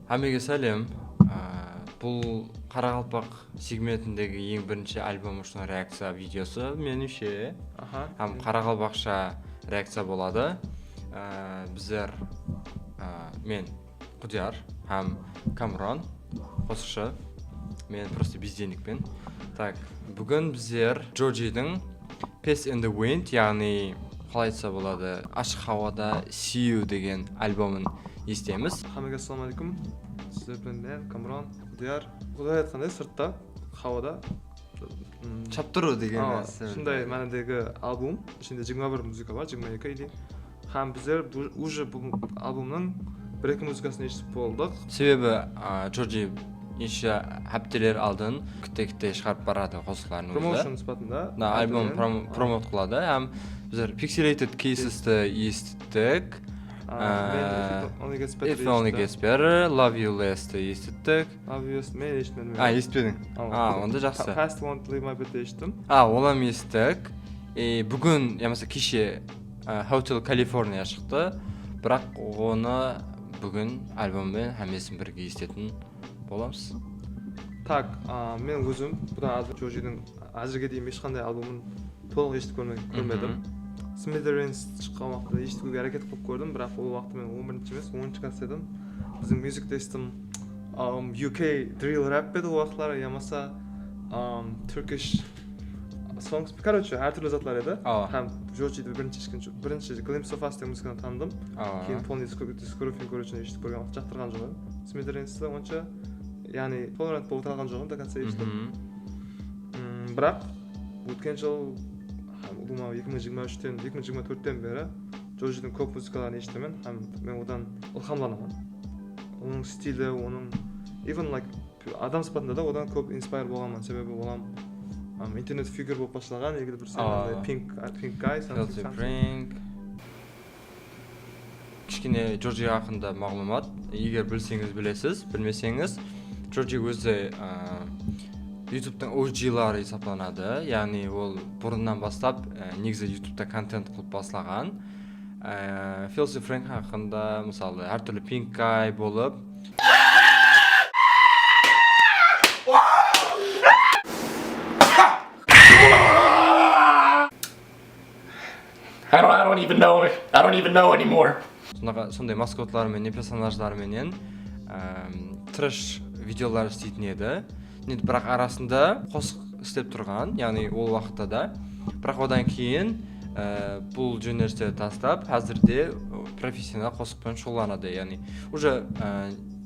Hammaga salom. Бұл Қарақалпақ сегментіндегі ең бірінші альбом үшін реакция видеосы меніңше. Һәм Қарақалпақша реакция болады. Біздер мен Құдияр һәм Камрон қосшы. Мен просто безденникпен. Так, бүгін біздер Джоджидің Peace in the Wind, яғни қалай айтса болады, ашық ауада See You деген альбомын естеміз. Hammaga assalomu alaykum. Sizlar bilan Kamron, Құдияр. Құдай айтқандай сыртта, хауада Чаптыру деген нәрсе. Шындай мәніндегі альбом. Ішінде 21 музыка бар, 22 или. Һәм біздер уже бұл альбомның 1-2 музыкасын естіп болдық. Себебі Джорджи неше аптелер алдын күтте шығарып барады қосыларын өзі. Промоушн сипатында. Альбом промоут қылады. Һәм біздер Pixelated Cases'ті естіттік. If It Only Gets Better, Love You Less'ті естіттік. Love You Less мен естімедім. Естіпедің. Онда жақсы. Past Won't Leave My Bed'ті естім. Олам естік. Бүгін, ямаса кеше Hotel California шықты. Бірақ оны бүгін альбоммен һәммесін бірге естетін боламыз. Так, мен өзім бұдан Джоджидің әзірге дейін ешқандай альбомын толық естіп көрмедім. Smithereens шыққан уақытта естуге әрекет қылып көрдім, бірақ ол уақытта мен 11-ші емес, 10-ші класс едім. Біздің music тестім UK drill rap еді ол уақытлары, ямаса Turkish songs, короче, әртүрлі затлар еді. Һәм Джоджиді бірінші Glimpse of Us деген музыканы таныдым. Кейін полный дискографиясын көру үшін естіп көрген уақыт жақтырған жоғым. Smithereens'ті онша, яғни толерант болып қалған жоғым, до конца естіп. Бірақ өткен жыл 2023-тен 2024-тен бері Джоджидің көп музыкаларын естімін, һәм мен одан ылхамланамын. Оның стилі, оның even like адам сипатында да одан көп inspire болғанмын, себебі олам интернет фигур болып башылаған, егер бір сенде pink guy, something. Кішкене Джоджи хақында мағлұмат, егер білсеңіз білесіз, білмесеңіз, Джоджи өзі YouTube'тың OG-лары есапланады, яғни ол бұрыннан бастап негізі YouTube'та контент қылып басылаған. Filthy Frank хақында, мысалы, әртүрлі Pink Guy болып. I don't even know anymore. Сондай маскотларменен, персонаждарменен трэш видеолар істейтін еді. Бірақ арасында қосық істеп тұрған, яғни ол уақытта да. Бірақ одан кейін бұл жөнерсті тастап, әзірде профессионал қосықпен шоланады. Яғни уже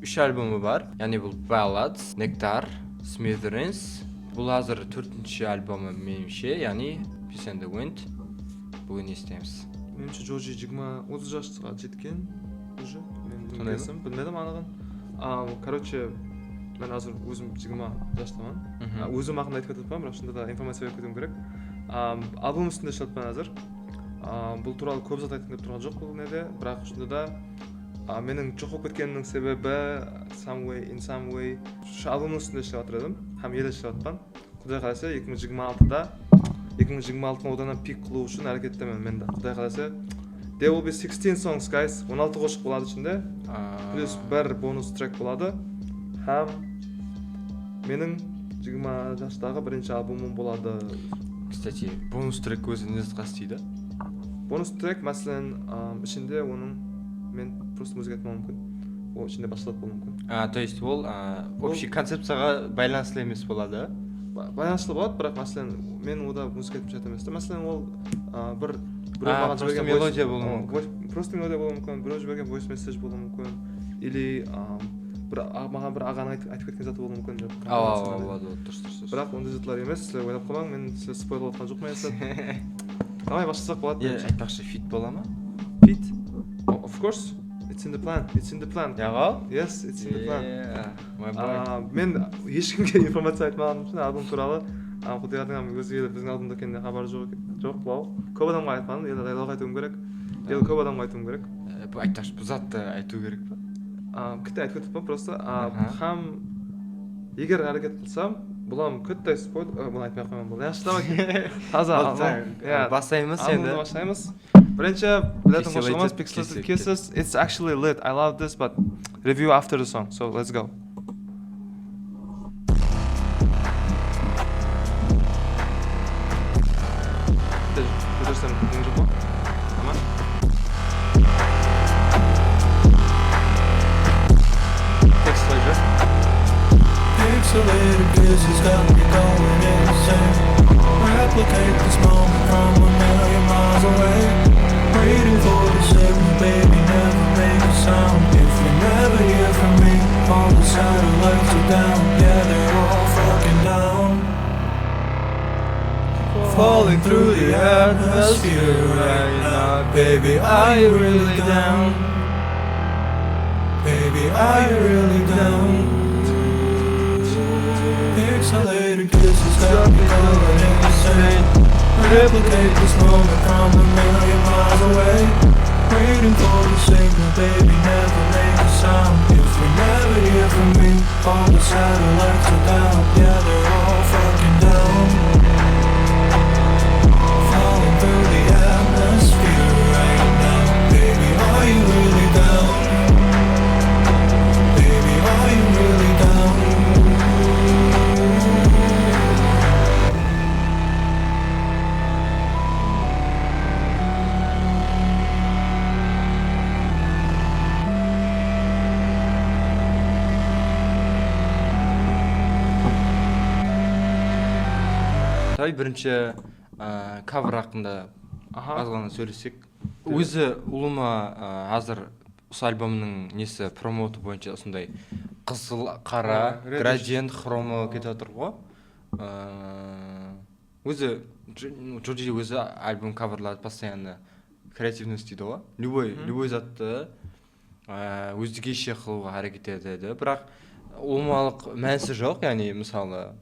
3 альбомы бар, яғни бұл Ballads, Nectar, Smithereens. Бұл әзір 4-ші альбомы меніңше, яғни Peace in the Wind. Бүгін естеміз. Меніңше Джоджи 20-30 жасқа жеткен уже. Мен білмедім анығын. Короче, мен азыр өзім 20 жастамын. Өзім ақында айтып кетіппен, бірақ шында да информация беріп кетуім керек. Альбом үстінде шалатпен азыр. Бұл туралы көп зат айтқым деп тұрған жоқ бұл неде, бірақ шында да менің жоқ болып кеткенімнің себебі in some way альбомның үстінде шалатыр едім, һәм елі шалатпан. Құдай қаласа 2026-ның оданнан пик қылу үшін әрекеттемін мен де. Құдай қаласа There will be 16 songs, guys. 16 қошық болады ішінде. Плюс бір бонус трек болады. Һәм менің 20 жастағы бірінші альбомым болады. Кстати, бонус трек өзі не затқа істейді? Бонус трек, мәселен, ішінде оның мен просто музыка айтмауым мүмкін. Ол ішінде басылады болуы мүмкін. То есть ол общий концепцияға байланысты емес болады? Байланысты болады, бірақ мәселен мен ода музыка айтып жатыр емес. Мәселен ол бір просто мелодия болуы мүмкін. Просто мелодия болуы мүмкін, біреу жіберген voice message болуы мүмкін. Или маған бір ағаны айтып кеткен заты болуы мүмкін. Дұрыс. Бірақ ондай затлар емес, сіздер ойлап қалмаң, мен сіздер спойл отқан жоқпын естіп. Давай башlasақ болады. Айтпақшы фит бола ма? Фит? Of course. It's in the plan. Яға? Yes, it's in the plan. My мен ешкімге информация айтмағаным үшін альбом туралы Құдиярдың өзге біздің альбомда екеніне хабары жоқ бұл. Көп адамға айтпадым, енді дайлауға айтуым керек. Енді көп адамға айтуым керек. Айтпақшы, бұл затты айту керек па? Кітті айтып кетіппін просто. Һәм егер әрекет қылсам, Бұлам күтті спорт, бұны айтпай қойман бұл. Яшылама таза. Бастаймыз енді. енді. Бастаймыз. Бірінші, білетін қошылымыз Pixelated Kisses. It's actually lit. I love this, but review after the song. So let's go. Görürsen, dinliyor mu? Tamam. Text layıcı. Pixelated kisses got me going insane. Replicate this moment from a million miles away. Waiting for the signal, baby, never make a sound. If you never hear from me, all the satellites are down. Yeah, they're all fucking down. Falling through the atmosphere right now. Baby, are you really down? Baby, are you really down? Pixelated kisses got me going insane. Replicate this moment from a million miles away. Waiting for the signal, baby, never make a sound. If you never hear from me, all the satellites are down. Yeah, they're all fucking down. Falling through the atmosphere right now. Baby, are you really down? Baby, are you really down? Тай бірінші кавер хақында аз ғана сөйлесек. Өзі ұлыма азыр осы альбомның несі промоуты бойынша осындай қызыл, қара, градиент, хромо кетіп отыр ғой. Өзі Джорджи өзі альбом каверлады постоянно креативность дейді ғой. Любой затты өздігеше қылуға әрекет етеді. Бірақ ұлымалық мәнісі жоқ, яғни мысалы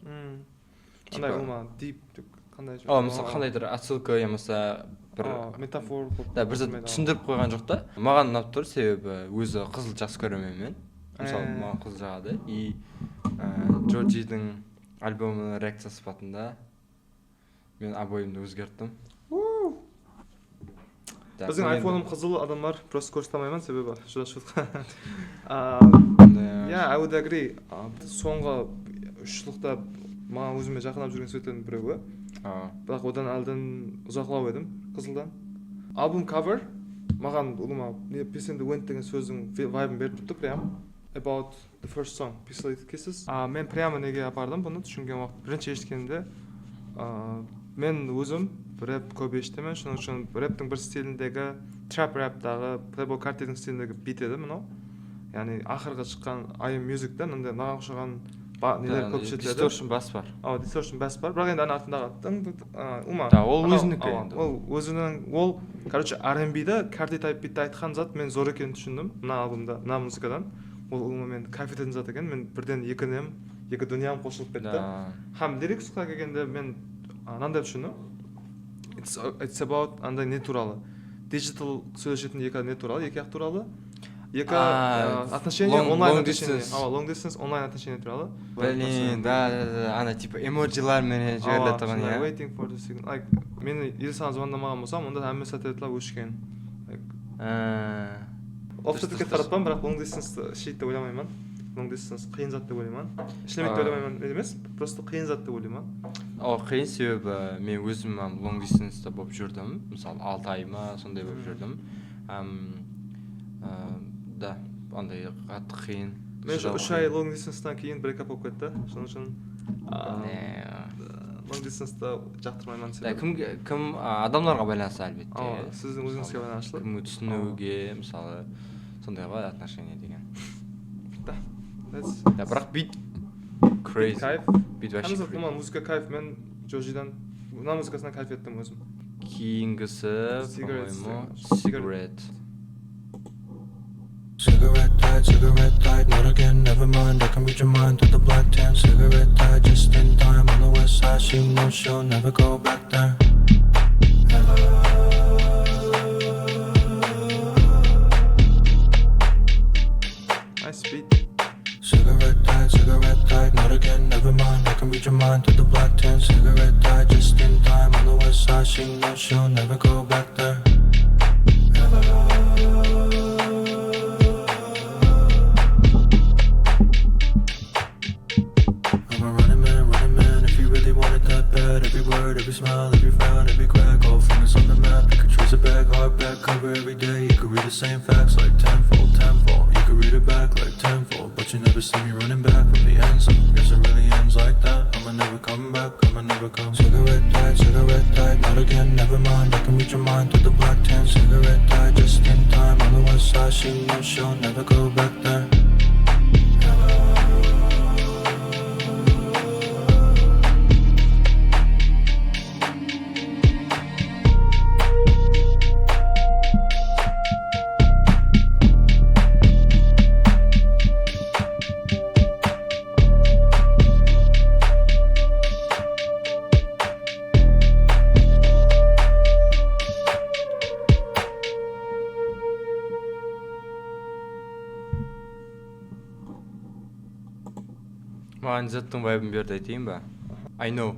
Қандай ұлма, deep, қандай жоқ? Мысалы қандайдыр отсылка, ямаса бір метафор қылып. Да, бір зат түсіндіріп қойған жоқ та. Маған ұнап тұр, себебі өзі қызыл жақсы көремін мен. Мысалы, маған қызыл жағады. И Джорджидің альбомының реакция сипатында мен обойымды өзгерттім. Біздің айфоным қызыл, адамдар просто көрсетамаймын, себебі шуда шутқа. Yeah, I would agree. Соңғы 3 жылықта маған өзіме жақындап жүрген суреттердің біреуі. Бірақ одан әлден ұзақлау едім қызылдан. Album cover маған ұлыма Peace in the Wind деген сөздің вайбын беріп тұрды прям. About the first song, Pixelated Kisses. Мен прямо неге апардым бұны түсінген уақыт. Бірінші ешткенде мен өзім рэп көп естімін, шының үшін рэптің бір стиліндегі trap рэптағы Playboi Carti'дің стиліндегі бит еді мынау. Яғни ақырғы шыққан I Am Music'та мындай маған ұқсаған нелер көп жетеді. Distortion бас бар. Distortion бас бар. Бірақ енді ана артындағы ұлма. Ол өзінікі енді. Ол өзінің, ол, короче, R&B'ді Carti type битті айтқан зат мен зор екенін түсіндім. Мына альбомда, мына музыкадан. Ол ұлма мен кайф ететін зат екен. Мен бірден екі дүниям қосылып кетті. Хам лириксқа келгенде мен анандай түсіндім. It's about андай не туралы. Digital сөйлесетін екі не туралы, екі ақ туралы. Екі отношения, онлайн отношения. Long distance, онлайн отношения туралы. Блин, да, ана типа эмоджилар менен жіберіліп тұрған, иә. Waiting for the signal. Like, мені ел-саған звондамаған болсам, онда әмме сателлитлар өшкен. Офсетке таратпам, бірақ long distance шейт деп ойламаймын. Long distance қиын зат деп ойлаймын. Ішлемейді деп ойламаймын емес, просто қиын зат деп ойлаймын. Қиын себебі мен өзім long distance'да болып жүрдім. Мысалы 6 ай ма сондай болып жүрдім. Да, андай қатты қиын. Мен 3 ай long distance'дан кейін брейкап болып кетті. Шының үшін long distance'да жақтырмаймын себебі. Кім адамдарға байланысты әлбетте. Сіздің өзіңізге байланысты. Кімге түсінуге, мысалы сондай ғой отношение деген. Да, бірақ бит crazy. Кайф. Бит вообще. Әмізі музыка кайф. Мен Джорджидан мына музыкасынан кайф еттім өзім. Кейінгісі, по-моему, Cigarette. Cigarette light, not again, never mind. I can read your mind through the black tan. Cigarette light, just in time on the west side. She knows she'll never go back there. Nice beat. cigarette died, not again, never mind. I can read your mind through the black tent. Cigarette died just in time on the west side. She knows she'll never go back there. I'm a running man, if you really want it that bad. Every word, every smile, every frown, every crack, all fingers on the map. You could trace it back, hard back cover every day. You could read the same facts like tenfold. You could read it back like tenfold, but you never see me running back from the end zone. Guess it really ends like that. I'ma never come back, I'ma never come. Cigarette died, not again, never mind. I can read your mind through the black tent. Cigarette died just in time on the west side. She knows she'll never go back there. Маған зеттің вайбын берді айтайын ба? I know.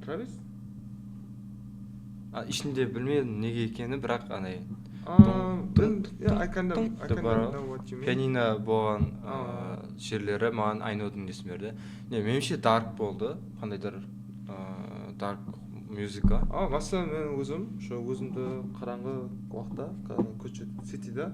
Travis? Ішінде білмедім неге екені, бірақ анай Yeah, I kind of know what you mean. Пианино болған жерлері маған I know-дың есін берді. Меніңше dark болды, қандайдар dark музыка. Мәселен мен өзімді қараңғы уақытта көше ситиде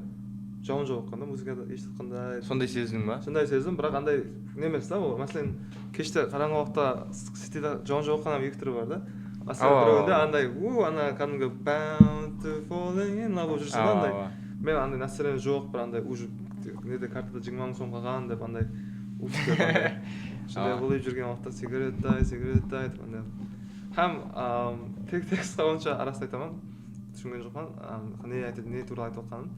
жауын жауып жатқанда музыкада естіткандай Сондай сездің ба? Сондай сездім, бірақ андай не емес та ол. Мәселен кеште қараңғы уақытта ситиде жауын жауып жатқан екі түрі бар да. Мәселен біреуінде андай ана кәдімгі bound to falling in love болып жүрсе да андай. Мен андай настроение жоқ, бір андай уже неде картада 20 мың сом қалған деп андай деп андай сондай болып жүрген уақытта сигарет дай деп андай. Һәм текстқа онша арасында айтамын, түсінген жоқпын, не туралы айтып жатқанын.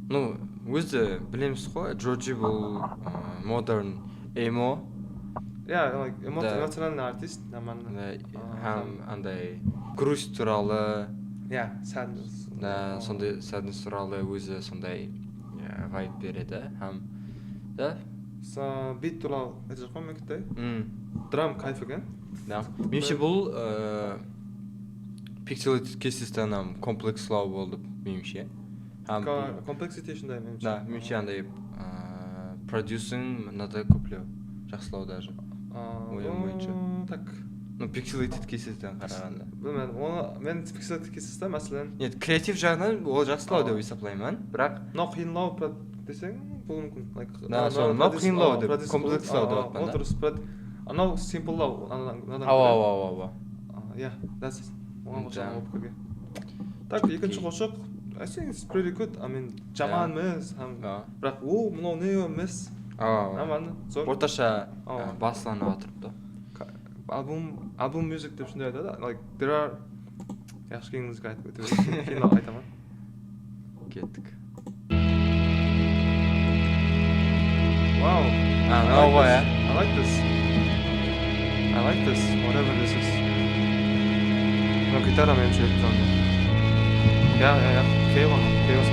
Өзі білеміз ғой, Джорджи бұл modern emo. Yeah, эмоциональный артист, нормально. Һәм андай грусть туралы, sadness. Сондай sadness туралы өзі сондай вайб береді. Һәм Бит туралы айтып жатқан мекіттай. Драм кайф екен. Меніңше бұл Pixelated Cases-тан комплекслау болды меніңше. Complexity ішінде меніңше. Да, меніңше андай продюсинг надо көплеу, жақсылау даже. Ойым бойынша. Так. Pixelated Cases-тан қарағанда. Білмедім, мен Pixelated Cases-та мәселен... Нет, креатив жағынан ол жақсылау деп есептаймын, бірақ... Қиынлау десең, бұл мүмкін. Да, сол, қиынлау деп, комплекслау деп атпанда. Анау simple-лау. Ау. Yeah, that's it. Оған қошақ алып көрген. Так, екінші қошақ. I think it's pretty good. I mean, жаман емес, бірақ мынау не емес. Нормально, зор. Орташа басыланып отырыпты. Album music деп шындай айтады. Like, there are... Яқшы кеңіңізге кейін айтамын. Кеттік. Wow. I like this, whatever this is. Гитарамен жүріп тұрмын. Yeah, chaos.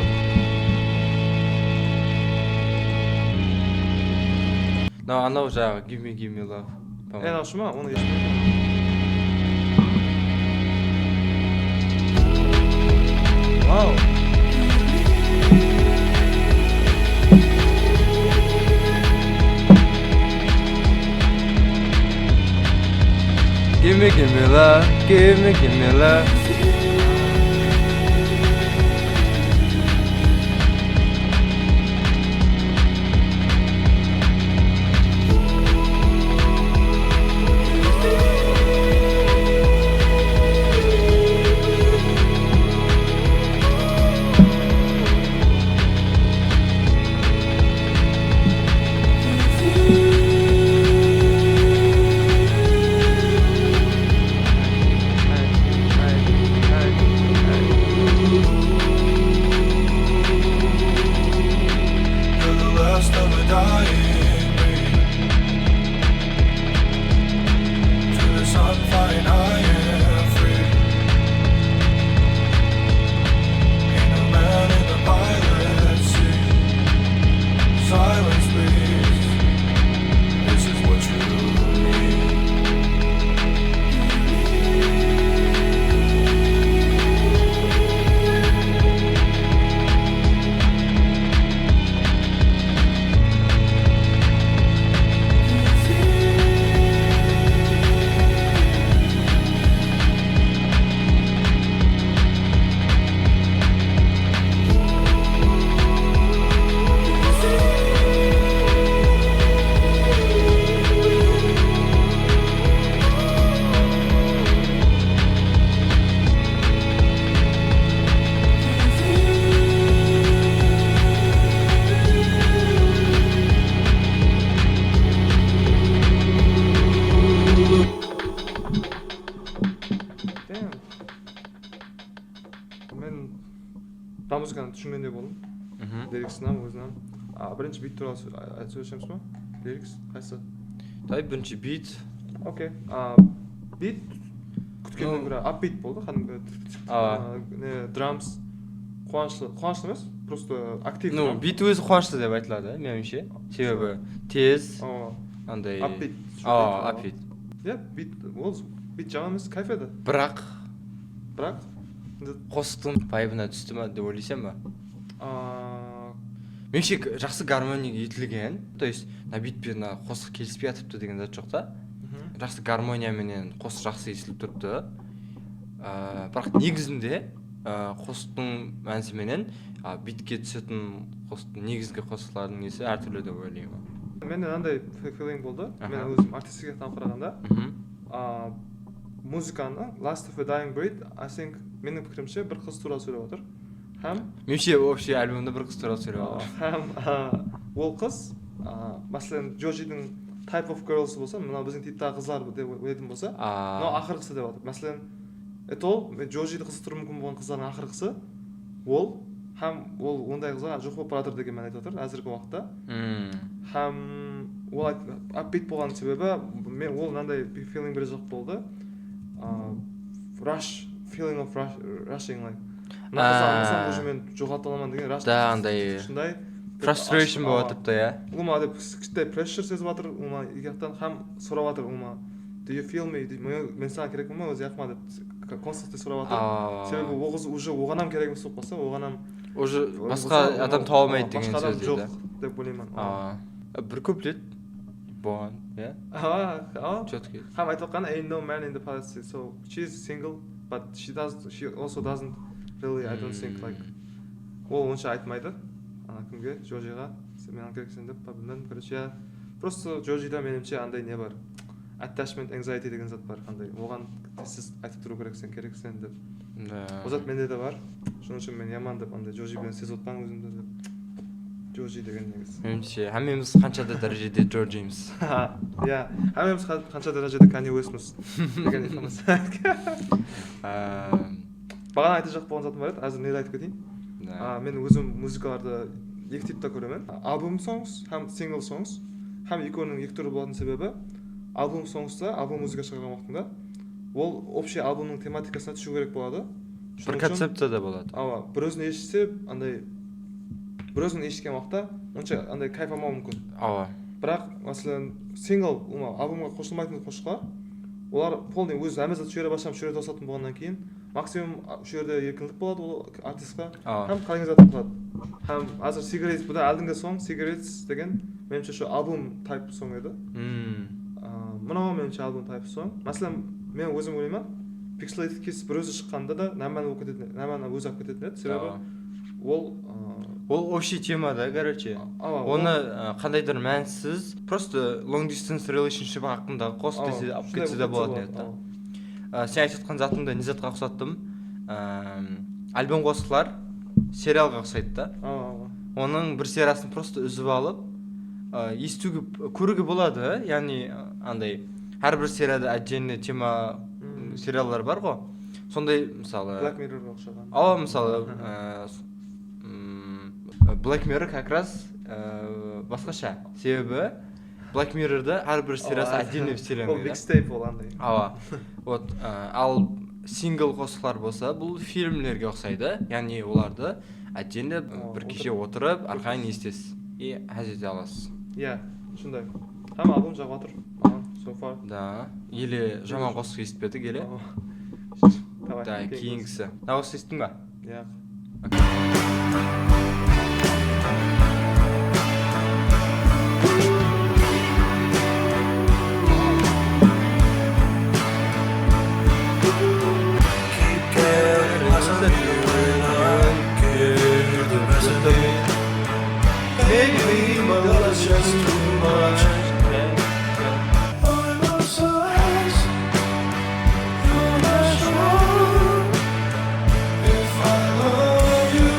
Анау жағы, give me love. Анаушы ма? Оны ешкім. Вау. Give me love, give me love. Silence, please. түсінгендей болдым. Лириксінен өзінен. Бірінші бит туралы айтып сөйлесеміз ба? Лирикс қайсы? Бірінші бит. Окей. Бит күткеннен гөрі апбит болды, кәдімгі драмс қуанышлы емес, просто активный. Ну, бит өзі қуанышты деп айтылады, меніңше. Себебі тез, андай апбит. апбит. Иә, бит жағын емес, кайф еді. Бірақ қостың вайбына түсті ма деп ойлайсың ба? Меніңше жақсы гармония етілген. То есть, битпен қосық келіспей атыпты деген зат жоқ та. Жақсы гармонияменен қос жақсы естіліп тұрды. Бірақ негізінде қостың мәнісіменен битке түсетін қостың негізгі қосылардың несі әртүрлі деп ойлаймын. Менде андай филинг болды. Мен өзім артистіге танып қарағанда, музыканы Last of a Dying Breed, I think менің пікірімше бір қыз туралы сөйлеп отыр. Меніңше вообще альбомда бір қыз туралы сөйлеп отыр. Ол қыз, мәселен Джоджидің Type of Girls болса, мына біздің типтағы қызлар деп ойлайтын болса, мынау ақырғысы деп отыр. Мәселен, ол Джоджиді қызықтыруы мүмкін болған қыздардың ақырғысы, ол ондай қызға жоқ болып баратыр деген мән айтып отыр әзіргі уақытта. Ол апбит болған себебі, мен ол мынандай feeling бір жоқ болды. Feeling of rushing, like. Мына қыздар уже мен жоғалта аламын деген rush. Да, андай frustration болып атыпты, иә. Олма деп кішкентай pressure сезіп жатыр, олма егақтан һәм сұрап жатыр, олма do you feel me? Мен саған керекпін ме? Өзі яқма деп константly сұрап жатыр. Себебі ол қыз уже оғанам керек емес болып қалса, оғанам уже басқа адам таба алмайды деген сөз дейді. Басқа адам жоқ деп ойлаймын. Бір куплет болған, иә? Четкий. Һәм айтып отқан ain't no man in the palace, so she's single, but she also doesn't really, I don't think like ол онша айтмайды. Кімге? Джоджиға. Мен керексің деп, білмедім. Короче, просто Джоджида меніңше андай не бар. Attachment anxiety деген зат бар. Андай оған сіз айтып тұру керексің деп. Ол зат менде де бар. Шының үшін мен яман деп андай Джоджи білен сезіп отпаң өзімді деп. Джоджи деген негіз. Меніңше әмеміз қаншада дәрежеде Джоджиміз. Иә, әмеміз қанша дәрежеде Kanye Westміз деген айтамыз. Бағана айтып жақ болған затым бар еді, әзір неді айтып кетейін. Мен өзім музыкаларды екі типта көремін. Album songs һәм single songs. Һәм екеуінің екі түрі болатын себебі, album songста, album музыка шығарған уақытында, ол общий альбомның тематикасына түшу керек болады. Бір концепцияда болады. Бір өзін естісе, андай бір өзін естіген уақытта, онша андай кайф алмауы мүмкін. Бірақ, мәселен, single, альбомға қосылмайтын қосшылар, олар полный өз әмізді шөре башам шөре тосатын болғаннан кейін, максимум шөрде еркіндік болады ол артистқа, һәм қалыңыз затын қылады. Һәм азыр Cigarettes, бұда әлдіңгі сон, Cigarettes деген, меніңше шу альбом type сон еді. Мынау меніңше альбом type сон. Мәселен, мен өзім ойлаймын, Pixelated Kiss бір өзі шыққанда да нәмәні өзі алып кететін еді. Себебі ол общий тема да, короче. Оны қандайдыр мәнсіз, просто long distance relationship хақында қос десе алып кетсе де болатын еді. Сен айтып жатқан затыңды не затқа ұқсаттым. Альбом қосықлар сериалға ұқсайды да. Оның бір сериясын просто үзіп алып, естуге, көруге болады, яғни андай әрбір серияда отдельный тема сериалдар бар ғой. Сондай, мысалы, Black Mirrorға ұқсаған. Мысалы, Black Mirror как раз басқаша. Себебі Black Mirror'да әрбір сериясы отдельный вселенная. Ол mixtape ол андай. Ал сингл қосықлар болса, бұл фильмлерге ұқсайды. Яғни оларды отдельно бір кеше отырып, арқайын естесіз. И әзете аласыз. Иә, шындай. Һәм альбом жағып отыр. So far. Да. Или жаман қосық естіпеді келе. Да, кейінгісі. Дауыс естің ба? Иә. Maybe my love is just too much. I'm obsessed. You're not strong. If I love you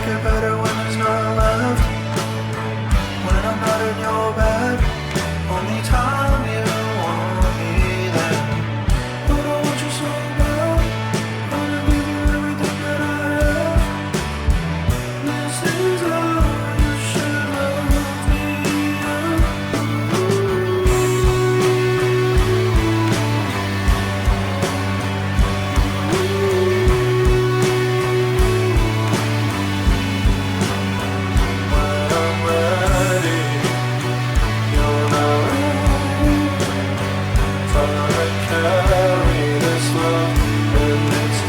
it better when there's none left. When I'm not in your bed, only time you want me there. But I want you so bad, wanna give you everything that I have. This is how you should love me. When I'm ready, you're not ready. Trying to carry this love and it's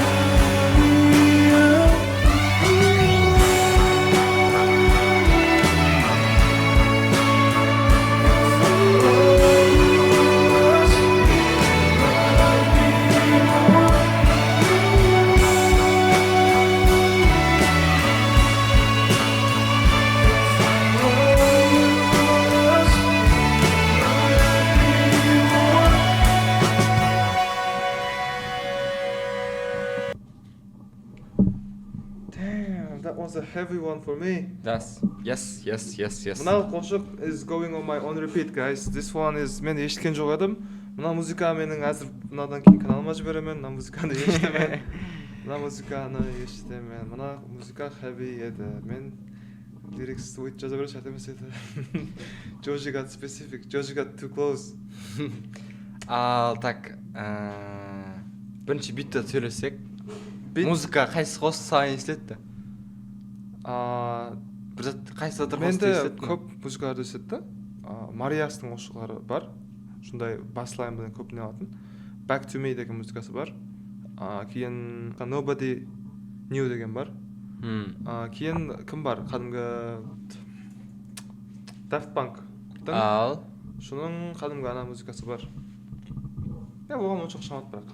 Damn, that was a heavy one for me. Yes. Мына қошық is going on my own repeat, guys. This one is мен ешіткен жоқ едім. Мына музыка менің әзір мынадан кейін каналыма жіберемін. Мына музыканы ешітемін. Мына музыка heavy еді. Мен lyrics өйтіп жаза бере шарт емес еді. Joji got specific, Joji got too close. Ал так, бірінші битті сөйлесек. Музыка қайсы қосты сайын естілетті? Бір зат қайсы отыр қосты Менде естілетті? көп музыкаларды естілетті. Мариастың қошылары бар. Шундай баслайн білен көп не алатын. Back to Me деген музыкасы бар. Кейін Nobody Knew деген бар. Кейін кім бар? Қадымғы Daft Punk. Ал Шының қадымғы ана музыкасы бар. Оған онша ұқсамады бірақ.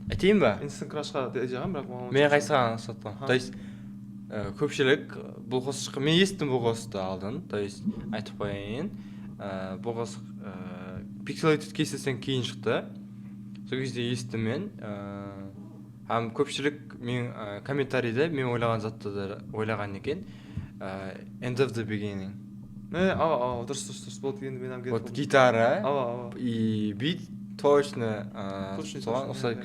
айтайын ба? Instant Crushқа жағам бірақ оған Мен қайсыған ұқсаттым. То есть көпшілік бұл қосышқа мен естім бұл қосты алдын. То есть айтып қояйын. Бұл қос Pixelated Case'ден кейін шықты. Сол кезде естім мен. Һәм көпшілік мен комментарийде мен ойлаған затты да ойлаған екен. End of the Beginning. дұрыс болды енді мен Вот гитара Ава. и бит точно Точно, соған точно, ұқсай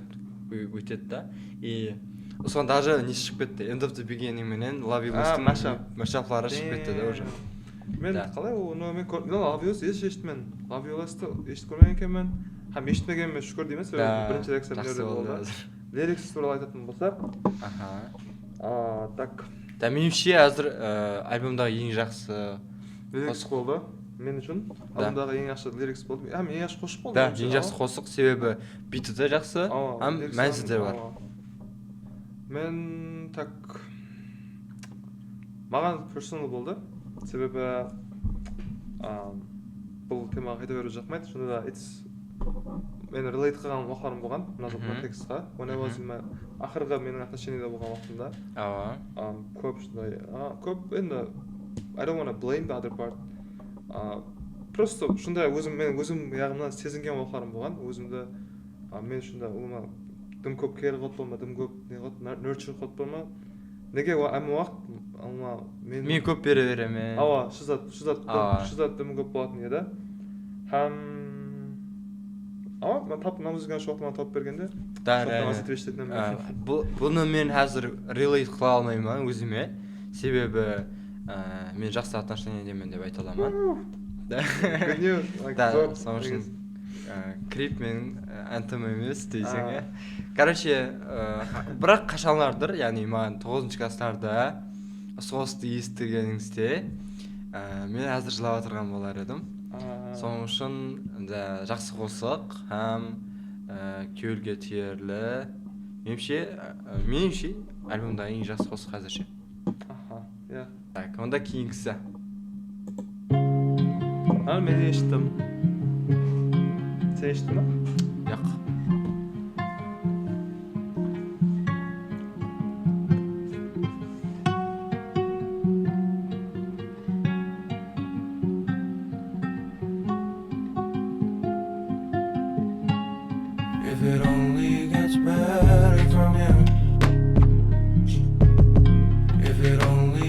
өтеді да. И осыған даже не шығып кетті. End of the Beginning менен Love You Lost'ың машаплары шығып кетті да уже. Мен Да. қалай мен Love You Lost естіп мен. Love You Lost'ты естіп көрмеген екенмін. Һәм естімегенмен шүкір деймін. Бірінші реакция жақсы болды. Лирикс туралы айтатын болсақ. Так. Да меніңше қазір альбомдағы ең жақсы Лирикс болды. Мен үшін альбомдағы ең жақсы лирикс болды. Һәм ең жақсы қосық болды. Да, ең жақсы қосық себебі биті де жақсы, һәм мәнісі де бар. Мен так маған персонал болды. Себебі бұл темаға қайта беру жақмайды. Шында да мен relate қылған уақытларым болған мына текстқа. Ақырғы менің отношениеде болған уақытымда. Көп шындай. Көп енді I don't want to blame the other part. Просто шындай мен өзім яғымнан сезінген уақытларым болған. Өзімді мен шында олыма дым көп кері қот болма, дым көп не қот, nurture қот болма. Неге әмі уақыт мен көп бере беремін. Шызат дым көп болатын еді. Һәм мен мына музыканы шу уақытымнан тауып бергенде бұны мен қазір relate қыла алмаймын өзіме. Себебі мен жақсы отношениедемін деп айта аламын. Да, соның үшін Creep мен Anthem емес дейсің. Короче, бірақ қашанлардыр, яғни маған 9-шы класстарда соғысты естігеніңізде мен қазір жылап отырған болар едім. Соның үшін жақсы қосық һәм көңілге тиерлі. Меніңше альбомдағы ең жақсы қосық қазірше. Так, онда кейінгісі. Мен естім. Сен естің ба? Жоқ. If it only gets better from here, if it only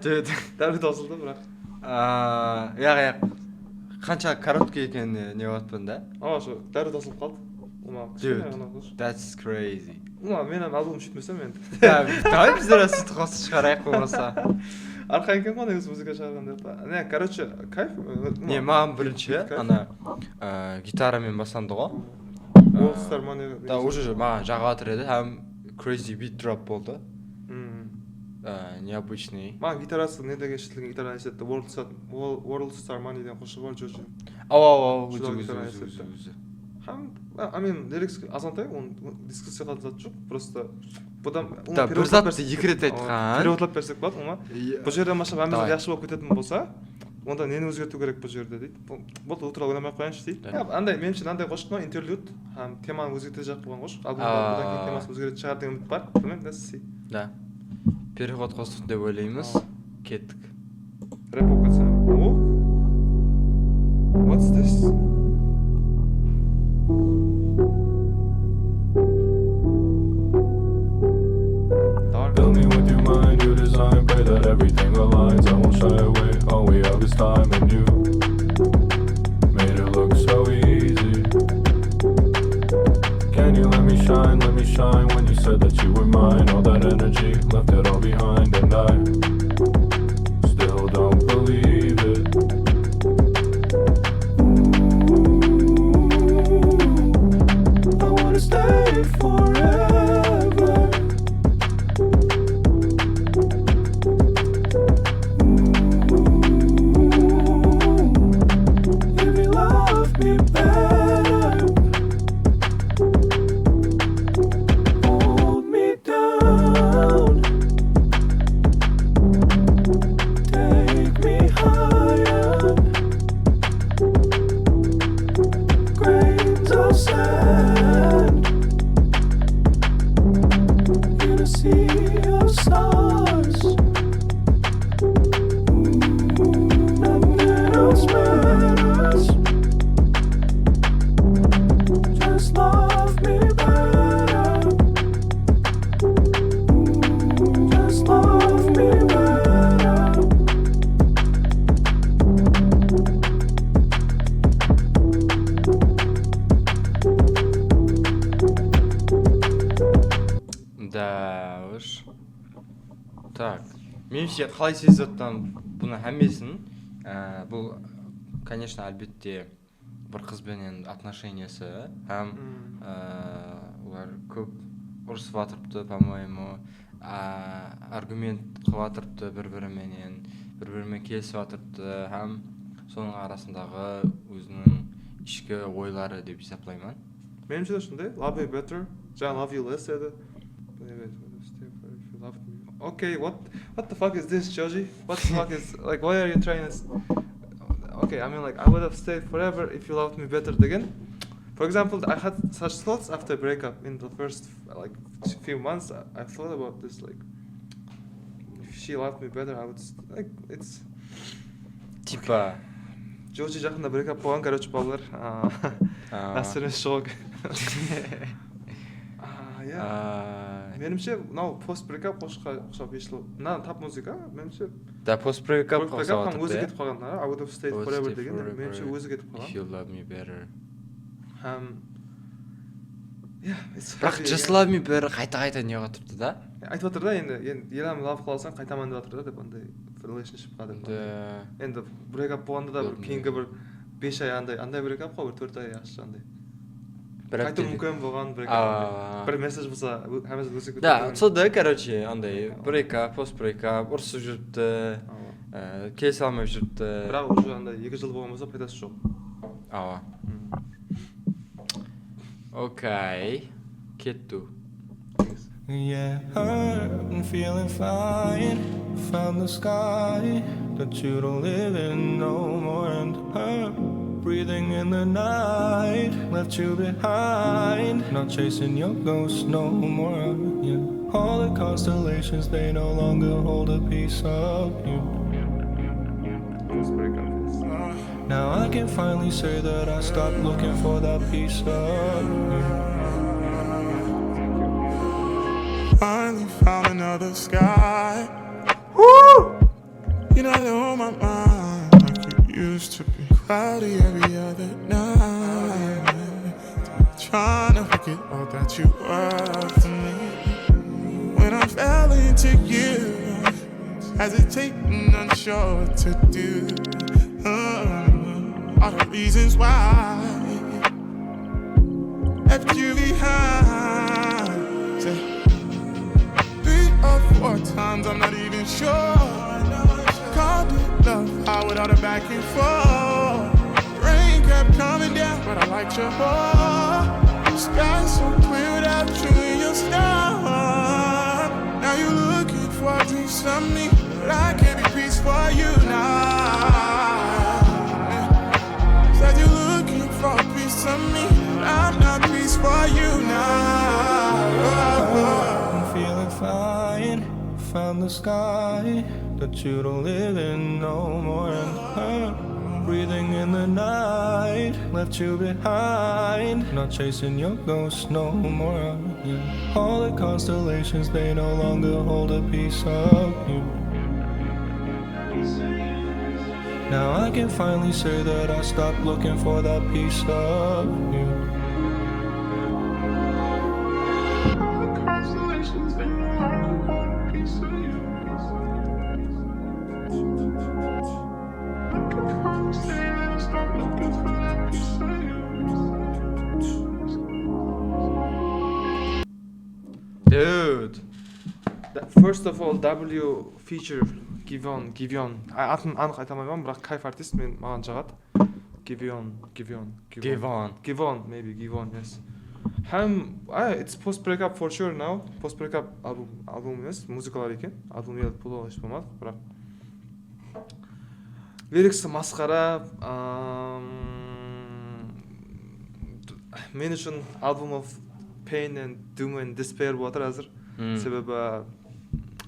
дәл тосылды бірақ. Қанша короткий екенін не болатпын да. Ошо дәрі тосылып қалды. Dude, that's crazy. Мен албом сөйтмесем енді. Давай біздер сөйтіп қосып шығарайық болмаса. Арқа екен ғой негізі музыка шығарған деп. Не, короче, кайф. Не, маған бірінші ана гитарамен басанды ғой. All Star Money. Да, уже маған жаға отыр еді, һәм crazy beat drop болды. Необычный. Маған гитарасы недегі естілген гитара есетті. World Star Money деген қошы бар Джорджи. Өзі. Мен лирикс азантай, оны дискуссия қылып жоқ. Просто бұдан бір затты екі рет айтқан. Переводлап берсек болады, оңа. Бұл жерде машап әмізді жақсы болып кететін болса, онда нені өзгерту керек бұл жерде дейді. Болды, отыра ойнамай қояңшы дейді. Андай, мен үшін андай қошық ма, интерлюд, теманы өзгерте жақ болған қошық. Албумда бұдан кейін темасы өзгерте шығар деген үміт бар. Білмеймін, нәсі. Да. Переход қостық деп ойлаймыз. Кеттік. Рэп болып кетсем. О? What's this? Fill me with your mind, you design, pray that everything aligns. I won't shy away, all we have is time, and you made it look so easy. Can you let me shine when you said that you were mine? All that energy, left it all behind, and I still don't believe it. I wanna stay forever. Так, меніңше қалай сезіп жатқан бұны әмесін, бұл, конечно, әлбетте бір қызбенен отношениясы, һәм олар көп ұрысып жатырыпты, по-моему, аргумент қылып жатырыпты бір-бірімен келісіп жатырыпты, һәм соның арасындағы өзінің ішкі ойлары деп есептеймін. Меніңше де шындай, love me better, жаңа love you less еді. Okay, what the fuck is this, Joji? What the fuck is, like, why are you trying to... Okay, I mean, like, I would have stayed forever if you loved me better again. For example, I had such thoughts after breakup. In the first, like, few months, I thought about this, like, if she loved me better, I would, like, it's... Типа... Joji жақында breakup болған, короче, балалар. Әсірін шок. Менімше, мынау пост-брекап қошқа ұқсап ешілі. Мына тап музыка, менімше... Да, пост-брекап қосып жатырды, өзі кетіп қалған. I would have stayed forever деген, менімше өзі кетіп қалған. If you love me better. Бірақ just love me better қайта-қайта не отырды да? Айтып отыр да, енді елам лав қыласаң қайтаман деп отыр да, деп андай relationship-қа деп. Енді брекап болғанда да бір кейінгі бір 5 ай андай брекап қой, бір 4 ай ашты андай. Қайту мүмкін болған брекап. Бір месседж болса, әміз өсіп кетті. Да, сонда, короче, андай брекап, пост-брекап, ұрысып жүріпті, келісе алмай жүріпті. Бірақ уже андай 2 жыл болған болса пайдасы жоқ. Окей, кетту. Yeah, I'm feeling fine. Found the sky that you don't live in no more, and her breathing in the night left you behind. Not chasing your ghost no more. Yeah, all the constellations, they no longer hold a piece of you. Now I can finally say that I stopped looking for that piece of you. Finally found another sky. Woo! You're not on my mind like you used to be. Cloudy every other night. Trying to forget all that you were for me. When I fell into you, hesitating, unsure what to do. All the reasons why left you behind. Say 3 or 4 times, I'm not even sure. Called it love, how without a back and forth. Rain kept coming down, but I liked your heart. Sky so clear without you in your star. Now you're looking for a piece of me, but I can't be peace for you now. Said you're looking for a piece of me, but I'm not peace for you now. I'm feeling fine, found the sky that you don't live in no more. And breathing in the night, left you behind. Not chasing your ghost no more. Yeah. All the constellations, they no longer hold a piece of you. Now I can finally say that I stopped looking for that piece of you. All the constellations, they no longer hold a piece of you. I can finally say that I stopped looking for that piece of you. Dude. First of all, W feature Giveon. Атын анық айта алмаймын, бірақ кайф артист мен маған жағады. Giveon, maybe Giveon, yes. It's post breakup for sure now. Post breakup album емес, музыкалар екен. Album елді пұлы еш болмады, бірақ лириксы масқара. Мен үшін album of pain and doom and despair болып жатыр әзір. Себебі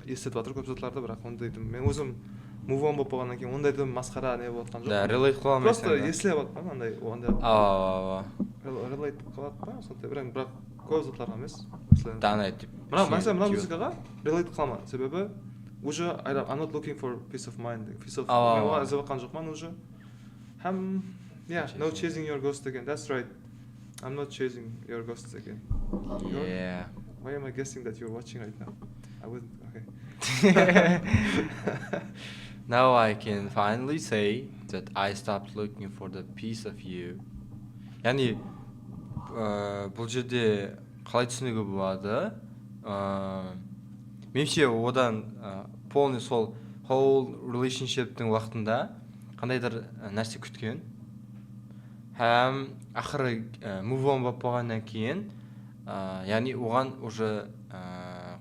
естетіп жатыр көп затларды, бірақ ондайды мен өзім move on болып болғаннан кейін ондайды масқара не болып жатқан жоқ. Да, relate қыла алмайсың. Просто есілеп жатқан андай ондай. Relate қылады ба? Сондай бірақ көп затларға емес. Да, андай тип. Мына музыкаға relate қылама. Себебі уже I'm not looking for peace of mind. Peace of mind. Мен оған іздеп жатқан жоқпын уже. No chasing your ghost again. That's right. I'm not chasing your ghosts again. Yeah. Why am I guessing that you're watching right now? I wouldn't. Okay. Now I can finally say that I stopped looking for the piece of you. яғни бұл жерде қалай түсінуге болады? Меніңше одан полный сол whole relationship'тің уақытында қандайдыр нәрсе күткен. Һәм ақыры move on болып болғаннан кейін, яғни оған уже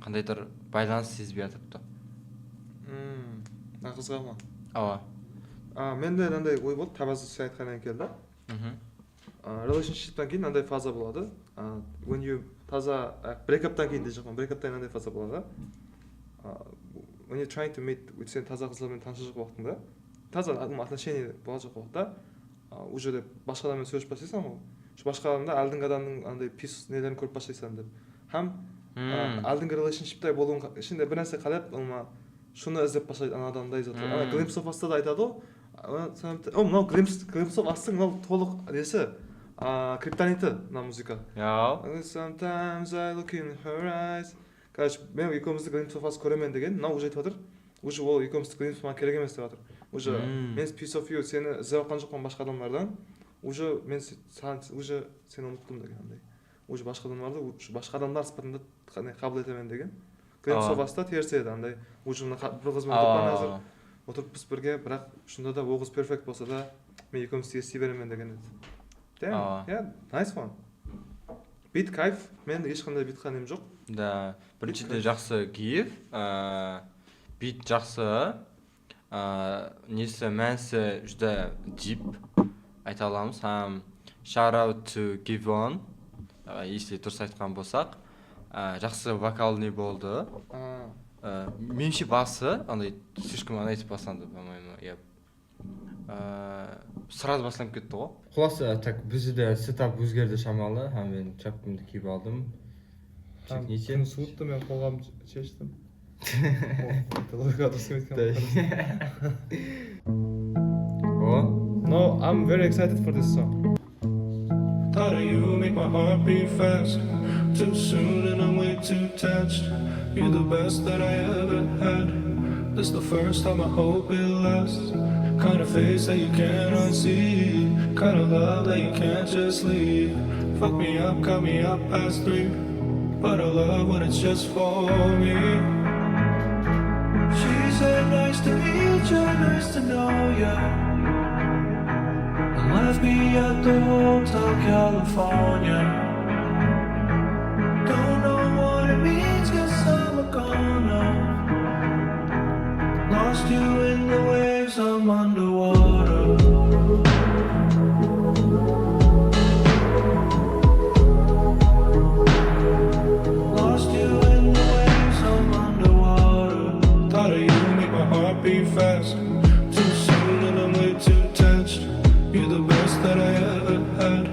қандайдыр байланыс сезбей жатыпты. Қызға ма? Ава. Менде мынандай ой болды, Табазы сен айтқаннан келді. Relationship'тан кейін мынандай фаза болады. When you таза breakup'тан кейін де жоқпын, breakup'тан мынандай фаза болады. When you're trying to meet with сен таза қыздармен танысып жатқан уақытында, таза отношение болған жоқ уақытта, уже де басқа адаммен сөйлесіп бастайсың ғой. Басқа адамда алдыңғы адамның андай пис нелерін көріп бастайсың деп. Һәм алдыңғы relationship'та болуың ішінде бір нәрсе қалап, шуны іздеп бастайды ана адамдай зат. Glimpse of Us'та да айтады ғой. Мынау Glimpse of Us'тың мынау толық несі криптониты мына музыка. Sometimes I look in her eyes. Короче, мен екеумізді Glimpse of Us көремін деген, мынау уже айтып жатыр. Уже ол екеумізді Glimpse маған керек емес деп жатыр. Уже мен piece of you сені іздеп жатқан жоқпын басқа адамдардан. Уже мен уже сені ұмыттым деген андай. Уже басқа адамдар сыпатында қабыл етемін деген. Glimpse of Us'та теріс еді андай. Уже бір қызбен отырған әзір. Отырыппыз бірге, бірақ шында да ол қыз перфект болса да мен екеумізді ести беремін деген еді. Damn, yeah, nice one. Бит кайф, мен ешқандай бит қанем жоқ. Да, біріншіден жақсы киев, бит жақсы, несі мәнісі жүді deep айта аламыз. Shout out to Giveon, если дұрыс айтқан болсақ, жақсы вокалный болды. Меніңше басы, андай слишком анайтып басанды, по-моему, сразу басылып кетті ғой. Құласы, так бізде сетап өзгерді шамалы, мен чапкымды киіп алдым. Күн суытты, мен қолғам шештім. Логика дұрыс келмей О, No, I'm very excited for this song. Thought of you make my heart beat fast. Too soon and I'm way too touched. You're the best that I ever had. This the first time I hope it lasts. Kind of face that you can't unsee. Kind of love that you can't just leave. Fuck me up, cut me up past 3. But I love when it's just for me. She said nice to meet you, nice to know ya. And left me at the Hotel California. Don't know what it means, guess I'm a goner. Lost you in the waves, I'm underwater. Lost you in the waves, I'm underwater. Thought of you make my heart beat fast. Too soon and I'm way too touched. You're the best that I ever had.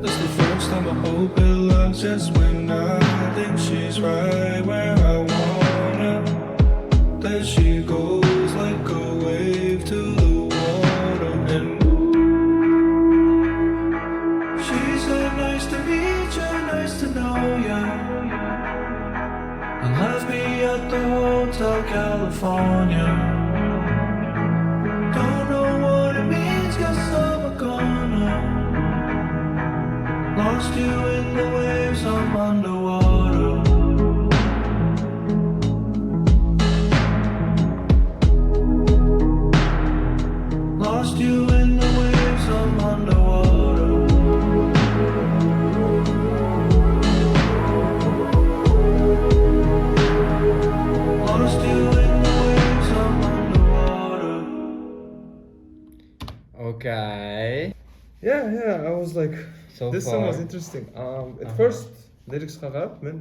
This the first time I hope it lasts. Just when I think she's right where I want her, there she goes like a wave to the water. And she said nice to meet you, nice to know ya. And left me at the Hotel California. Don't know what it means, guess I'm a goner. Lost you in the waves, I'm underwater. Lost you in the waves, I'm underwater. Lost you in the waves, I'm underwater. okay. Yeah, I was like, So this song was far. interesting. At first, лириксқа қарап, мен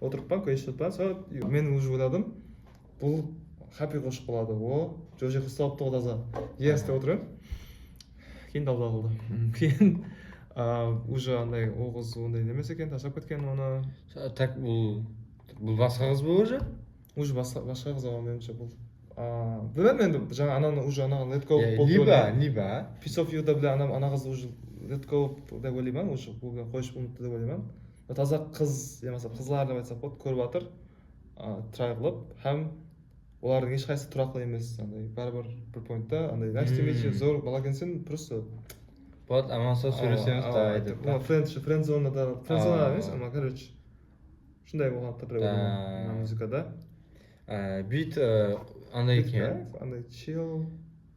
отырып қалып, көшіп отырып, мен уже ойладым, бұл happy қосып қалады, о, Джоджи қысталыпты ғой таза, yes деп отырмын. Кейін дал қылды. Кейін уже андай ол қыз ондай емес екен, тастап кеткен оны. Так бұл басқа қыз бұл уже? Уже басқа қыз оған меніңше бұл. Білмедім енді жаңа ананы уже анаған let go болды. Либо. Piece of you да бля ана қызды уже let go деп ойлаймын, уже бұл қойып ұмытты деп ойлаймын. Таза қыз, я болмаса қызлар деп айтсақ болады, көріп жатыр, трай қылып, һәм олардың ешқайсысы тұрақлы емес, андай бәрібір бір поинтта, андай nice to meet you, зор бала екенсің, просто Вот, аман сау сөйлесеміз да айтып. френдзонада емес, ама короче, шындай болған түрде Да. музыкада. Бит андай екен. Андай chill.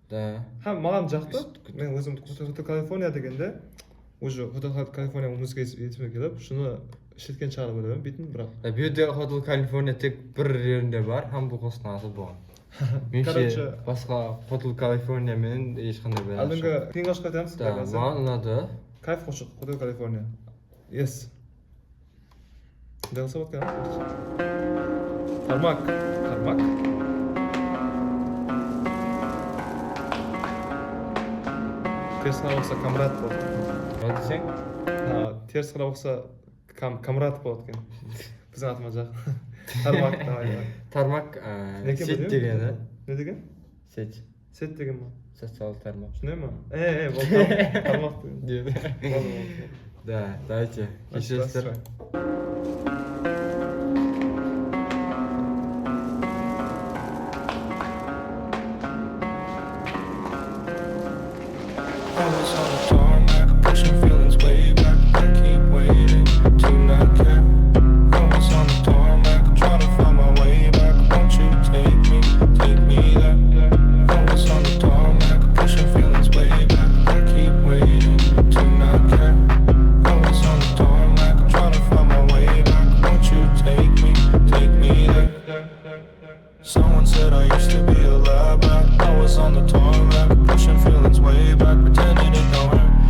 Да. Һәм маған жақты. Мен өзім Hotel California дегенде уже Hotel California музыка есіме келіп, шыны ішіткен шығар деп ойлаймын битін, бірақ. Bu yerде Hotel California тек бір жерінде бар, һәм бұл қосына асыл болған. Меніңше басқа Hotel California мен ешқандай байланысы жоқ. Алдыңғы қиын қашқа айтамыз. Да, маған ұнады. Кайф қошық Hotel California. Yes. Дәлсі батқан. Тармак. Теріс қарап оқса камрат болады. Қалай десең? Теріс қарап оқса камрат болады екен. Біздің атыма жақ. Тармак. Тармак сет дегені. Не деген? Сет. Сет деген ма? Социал тармак. Шынай ма? Бұл тармак деген. Деді. Да, давайте. Кешіріңіздер. I was on the tarmac, pushing feelings way back. I keep waiting to not care. I was on the tarmac, trying to find my way back. Won't you take me there? I was on the tarmac, pushing feelings way back. I keep waiting to not care. I was on the tarmac, trying to find my way back. Won't you take me there? Someone said I used to be a lab rat. I was on the tarmac, pushing feelings way back, pretending it don't hurt.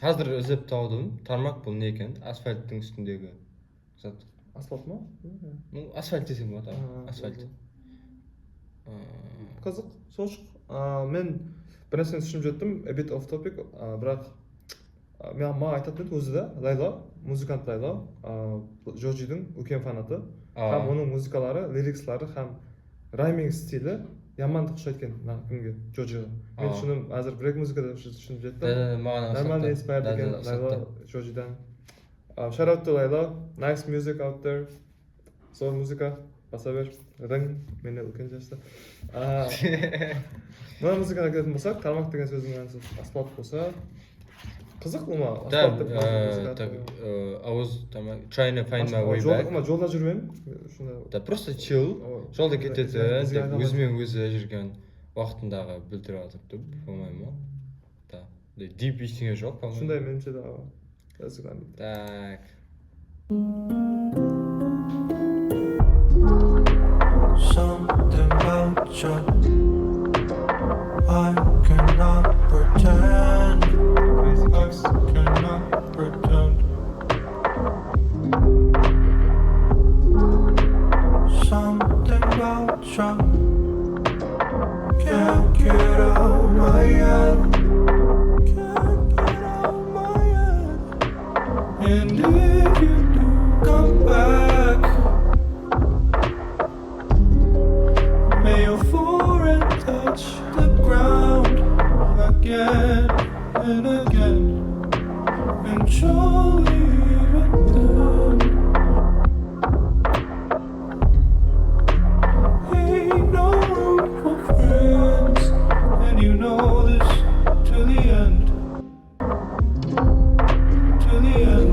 Hazır özep tağdım. Tarmak bu ne ekan? Asfaltın üstündeki zat. Asfalt mı? Asfalt desem болады. Asfalt. Қызық, сошық. Мен бір нәрсені түсініп жеттім, a bit off topic, бірақ маған айтатын еді өзі де, Лайла, музыкант Лайла, Джоджидің үлкен фанаты. Һәм оның музыкалары, лирикслары һәм райминг стилі ямандық ұқсайды екен кімге, Джоджиға. Мен түсінім, әзір бір музыкада түсініп жеттім. Нормально inspired екен Лайла Джоджидан. Shout out to Лайла, nice music out there. Зор музыка. Баса бер, рың, мені үлкен жаста. Мына музыкаға келетін болсақ, тармақ деген сөздің мәнісі асфальт болса, қызық ма? Асфальт деп I was trying to find my way back. Жолда жүрмін. Да просто chill. Жолда кететін, деп өзімен өзі жүрген уақытындағы білдіре жатып, по-моему. Да. Deep ештеңе жоқ, по-моему. Сондай меніңше де. Так. Something about you I cannot pretend. I cannot pretend. Something about you can't get out my head. Can't get out my head. And if you do come back, may your forehead touch the ground again and again, and surely even then, ain't no room for friends, and you know this to the end, to the end.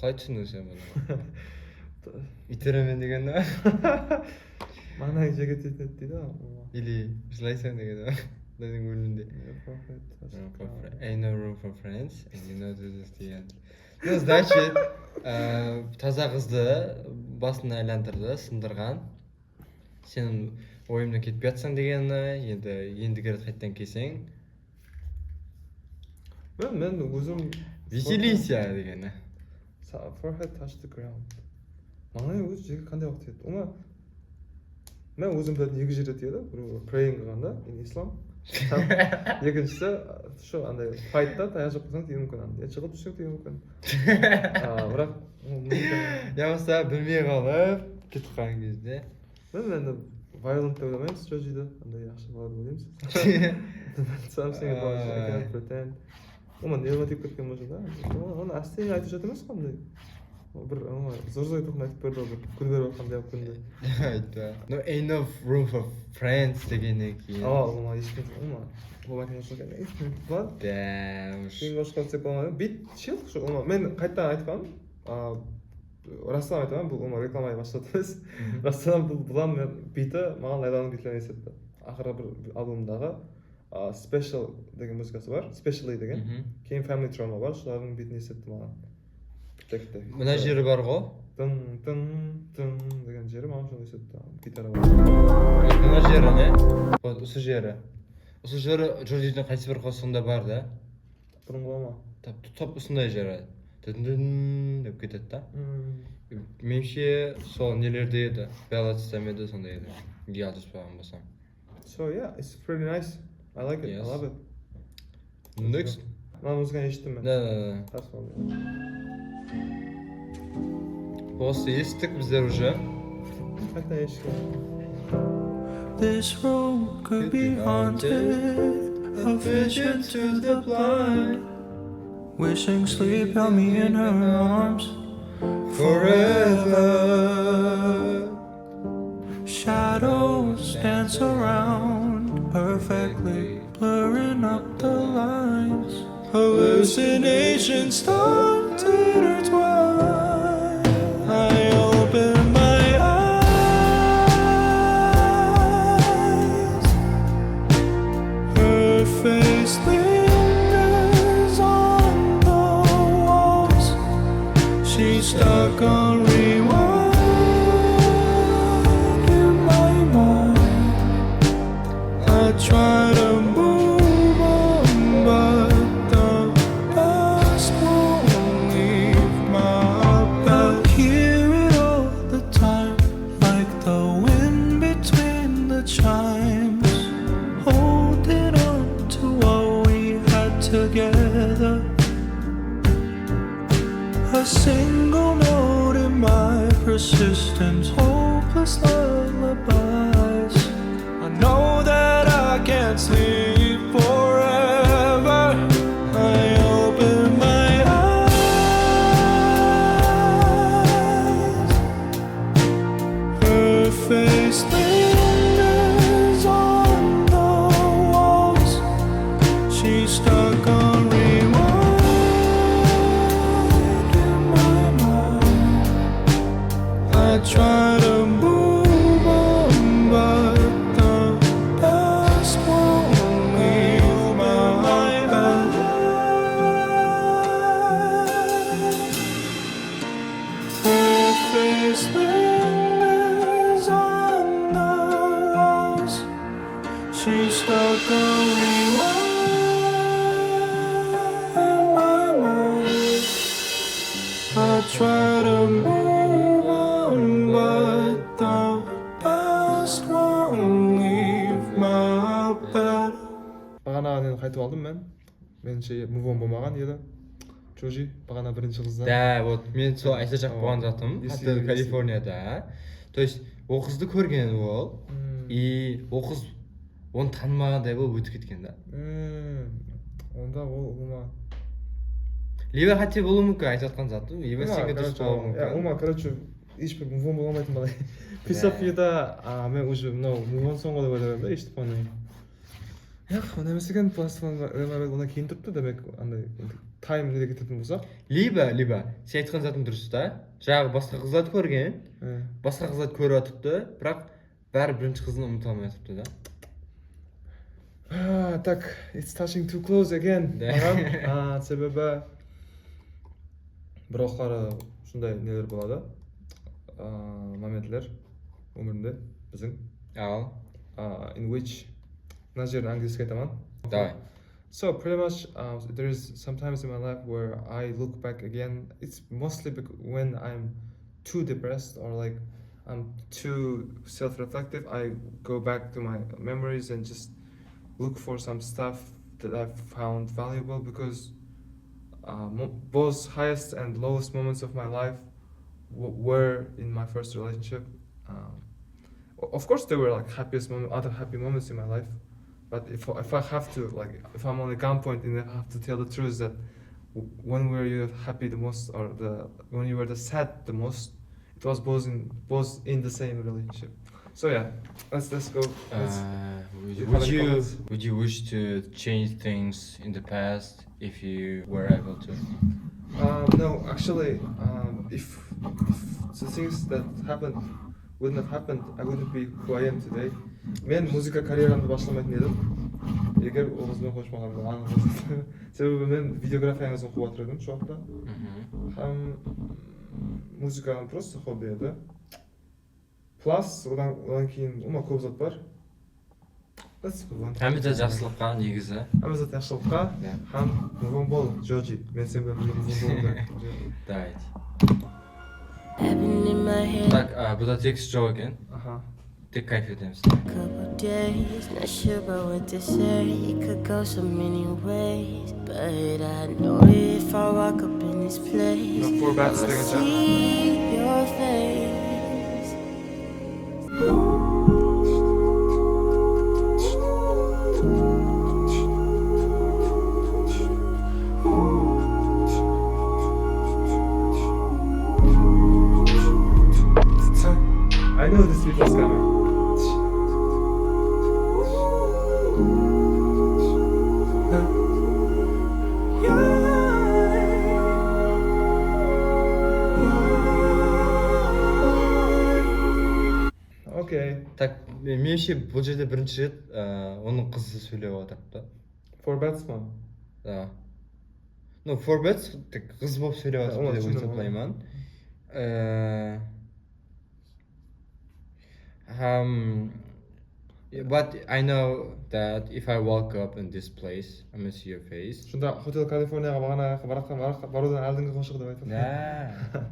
Қалай түсіндің сен бұны? Итеремін деген да? Маңайың жегет етеді дейді. Или жылайсың деген да? Дайдың өлінде. Ain't no room for friends, and you know this деген. Ну, значит, таза қызды басын айландырды, сындырған. Сенің ойымнан кетпей жатсың дегені, енді керет қайттан келсең. Мен өзім... Веселися дегені. Forehead touch the ground. Маңайың өзі жеге қандай уақыт еді? Оңа... Мен өзім білетін екі жерде теді, бір praying қылғанда, in Islam. Екіншісі, шо, андай, файтта таяқ жеп қылсаң тиюі мүмкін, андай, шығып түсең тиюі мүмкін. Бірақ... Я болса білмей қалып, кетіп қалған кезде. Мен енді violent деп ойламаймыз, Джоджиді, андай жақсы болады ойлаймыз. Something about I cannot pretend. Ома нервға тиіп кеткен болса да, оны әстең айтып жатыр емес қандай. Бір зор-зор айтып айтып берді, бір күн беріп қандай күнде. Айтпа. No, ain't no room for friends дегеннен кейін. Ома ешкім, ол айтқан жоқ екен. Болады? Да, Кейін қошқа өтсек болмайды. Бит чил, мен қайттан айтқаным, Растан айтамын, бұл рекламай бастады емес. Растан бұдан биті маған Лайланың битлерін есетті. Ақыры бір албомдағы Special деген музыкасы бар, Specially деген. Кейін Family Trauma бар, солардың битін есетті маған. Мына жері бар ғой? Тың деген жері маған соны есетті. Гитара бар. Мына жері не? Осы жері. Осы жері Джорджидің қайсы бір қосығында бар да? Бұрынғы ма? Топ осындай жері. Дын деп кетеді да? Менше сол нелерде еді, балладстам еді сондай еді. Ге адыспаған болсам. So yeah, it's pretty nice. I like it, I love it. Next. Мына музыканы ешіттім мен. Да. Осы естік біздер уже. Қайта ешкі. This room could be haunted, a vision to the blind. Wishing sleep held me in her arms forever. Shadows dance around, perfectly blurring up the lines. Hallucinations start to intertwine. I open my eyes. Her face lingers on the walls. She's stuck on rewind in my mind. I try to move on, but the past won't leave my bed. I hear it all the time, like the wind between the chimes, holding on to what we had together. A single note in my persistent, hopeless lullabies. I know that I can't sleep forever. I open my eyes. Her face lingers on the walls. She's stuck on rewind in my mind. I try to move on, but the past won't leave my bed. Her face lingers on the walls. She's stuck on rewind in my mind. I try to move on, but the past won't leave my bed. Бағана нені қайтып алдым мен. Меніңше move on болмаған еді. Джоджи бағана бірінші қыздан. Да, вот мен сол айта жақ болған затым. Есігін Қатты Калифорнияда. То есть, ол қызды көрген ол. И ол қыз оны танымағандай болып өтіп кеткен да. Онда ол ома. Либо хотя болуы мүмкін айтып жатқан затым. Либо сенге дұрыс болуы мүмкін. Ома, короче, ешбір move on бола алмайтын балай. Писафияда мен уже мынау move on соңғы деп ойлаймын да, естіп қоймай. Ондай емес екен, онда кейін тұрыпты демек, андай тайм неде кететін болсақ. Либо сен айтқан затың дұрыс та. Жаңағы басқа қыздарды көрген, басқа қыздарды көріп жатыпты, бірақ бәрі бірінші қызын ұмыта алмай жатыпты да. Так, it's touching too close again. Маған себебі бір уақыттары шындай нелер болады, моментлер өмірінде біздің. Ал. In which мына жерін английский айтамын. Давай. So pretty much there is sometimes in my life where I look back again. It's mostly when I'm too depressed or like I'm too self-reflective. I go back to my memories and just look for some stuff that I've found valuable because both highest and lowest moments of my life were in my first relationship. Of course, there were like other happy moments in my life. But if I have to, like, if I'm on a gunpoint and I have to tell the truth that when were you happy the most or when you were the sad the most, it was both in the same relationship. So yeah, let's go. Would you wish to change things in the past if you were able to? No, actually, if the things that happened wouldn't have happened, I wouldn't be who I am today. Мен музыка карьерамды башламайтын едім. Егер ол қызбен қосылмағанда анық болсын. Себебі мен видеографияңызды оқып жатыр едім şu уақытта. Һәм музыканың просто хобби еді. Плюс одан кейін ома көп зат бар. Әмізі жақсылыққа негізі. Әмізі жақсылыққа һәм мувон бол, Джоджи. Мен сен бен мувон бол. Давайте. Так, бұда текст жоқ екен. Тек кайф етеміз. Couple days, not sure about what to say. It could go so many ways, but I know if I walk up in this place, No, four bats I'ma деген шығар. see your face. I know this beat was coming. Okay. Так, меніңше бұл жерде бірінші рет оның қызы сөйлеп отырып та. Four bats ма? Да. Ну, four bets тек қыз болып сөйлеп Оны отырып деп түсіндім, ойлаймын. But I know that if I walk up in this place, I'm gonna see your face. Шунда Hotel Californiaға барудан алдыңғы қошық деп айтады. Да.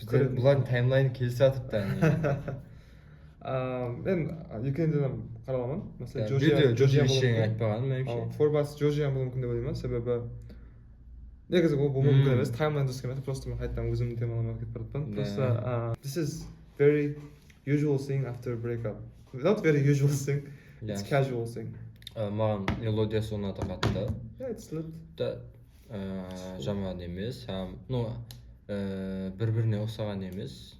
Біздер бұлардың таймлайны келісіп жатыр да. Мен екі неден қарай аламын. Мәселен, Джорджия ештеңе айтпаған меніңше. Four bats Джорджия болуы мүмкін деп ойлаймын, себебі негізі ол мүмкін емес. Таймлайн дұрыс келмеді, просто мен қайтадан өзімнің темаларыма кетіп бара жатырмын. Просто this is very usual thing after breakup. Not very usual thing. It's casual thing. Маған мелодиясы ұнады қатты. Yeah, it's lit. Да, жаман емес. Ну, бір-біріне ұқсаған емес.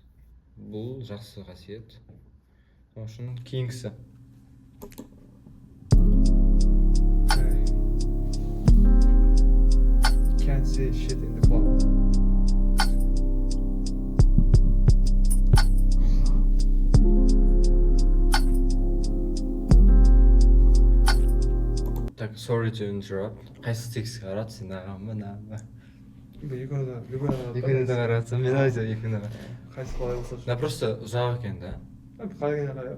Бұл жақсы қасиет. Сол үшін кейінгісі. Can't see shit in the club. Так, sorry to interrupt. Қайсы текстке қарады, сен ағам ба, нағам ба? Екеуіне де қаратсам, мен айта екеуіне қарат. Қайсы қалай болса Да, просто ұзақ екен да. Қалай қарай.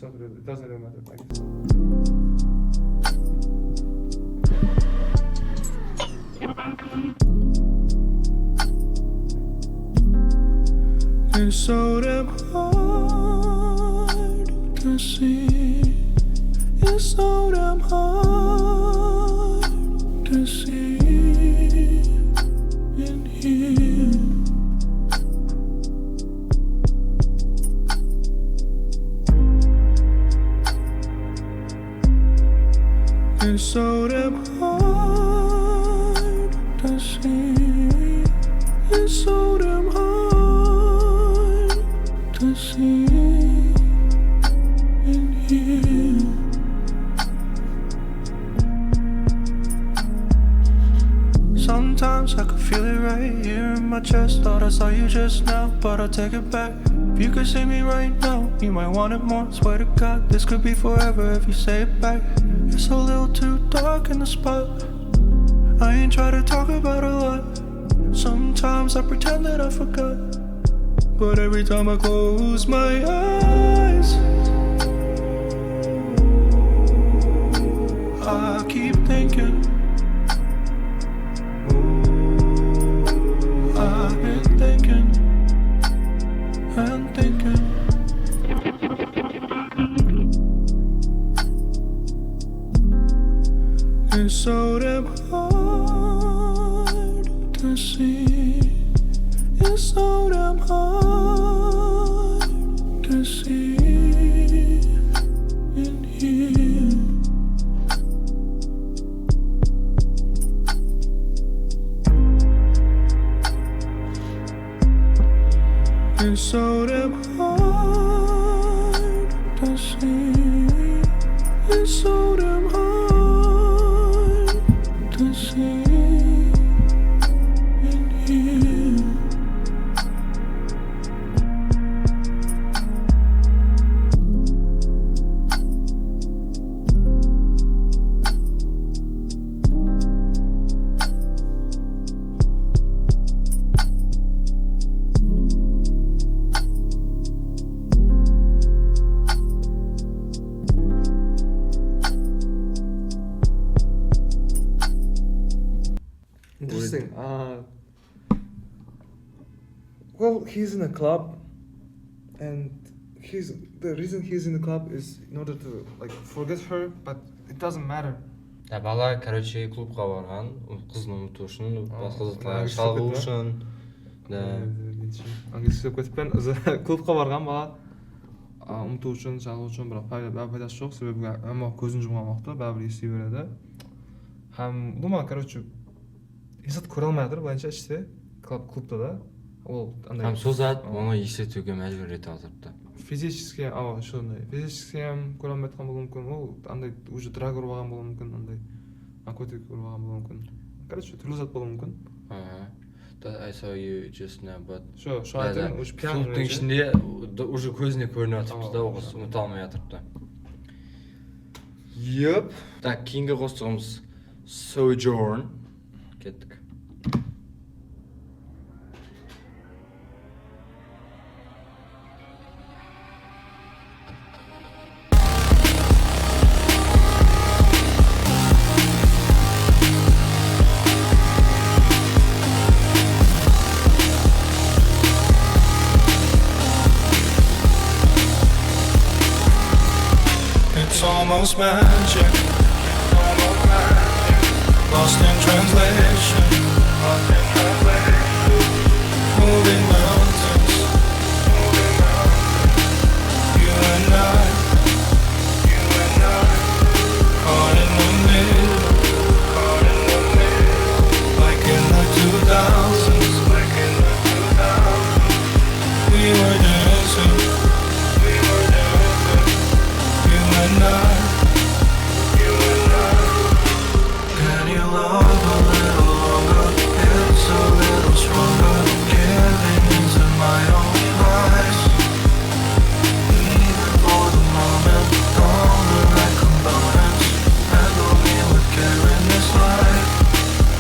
It doesn't really matter, I guess. It's so damn hard to see. It's so damn hard to see in here. It's so damn hard to see. It's so damn hard to see in here. Sometimes I could feel it right here in my chest. Thought I saw you just now, but I'll take it back. If you could see me right now, you might want it more. Swear to God, this could be forever if you say it back. It's a little too dark in the spot. I ain't try to talk about a lot. Sometimes I pretend that I forgot, but every time I close my eyes, I keep thinking. I've been thinking and thinking. It's so damn hard to see. It's so damn hard to see in here. It's so damn hard to see. It's so damn hard to see in here. Interesting. Well, he's in a club and the reason he's in the club is in order to like forget her, but it doesn't matter. Бала, короче, клубқа барған, қызын ұмыту үшін, басқа заттарға ангельский шалғу сөйлеп үшін. Да. Английский сөйлеп кетіппін. Клубқа барған бала ұмыту үшін, шалғу үшін, бірақ пайдасы жоқ, себебі әмі көзін жұмған уақытта бәрібір ести береді. Һәм думаю, короче, есет көре алмай жатыр, былайынша ішсе, клубта да. Ол Һәм сол зат оны есетуге мәжбүр ете отырыпты. Физически, шундай. Физически көре алмай жатқан болуы мүмкін, ол андай уже драг ұрып алған болуы мүмкін, андай наркотик ұрып алған болуы мүмкін. Короче, түрлі зат болуы мүмкін. I saw you just now, but... Шо айтайын, уже пьяный. Клубтың ішінде уже көзіне көрініп жатырыпты да, оғыз ұмыта алмай жатырыпты. Йеп. Так, кейінгі қостығымыз Sojourn. Кеттік. It's almost magic. Lost in translation. Moving mountains. You and I. Caught in the middle. Like in the 2000s. We were dancing. You and I. Can you love a little longer? It's a little stronger. Giving into my own lies. Even for the moment, all the right components. Handle me with care in this life.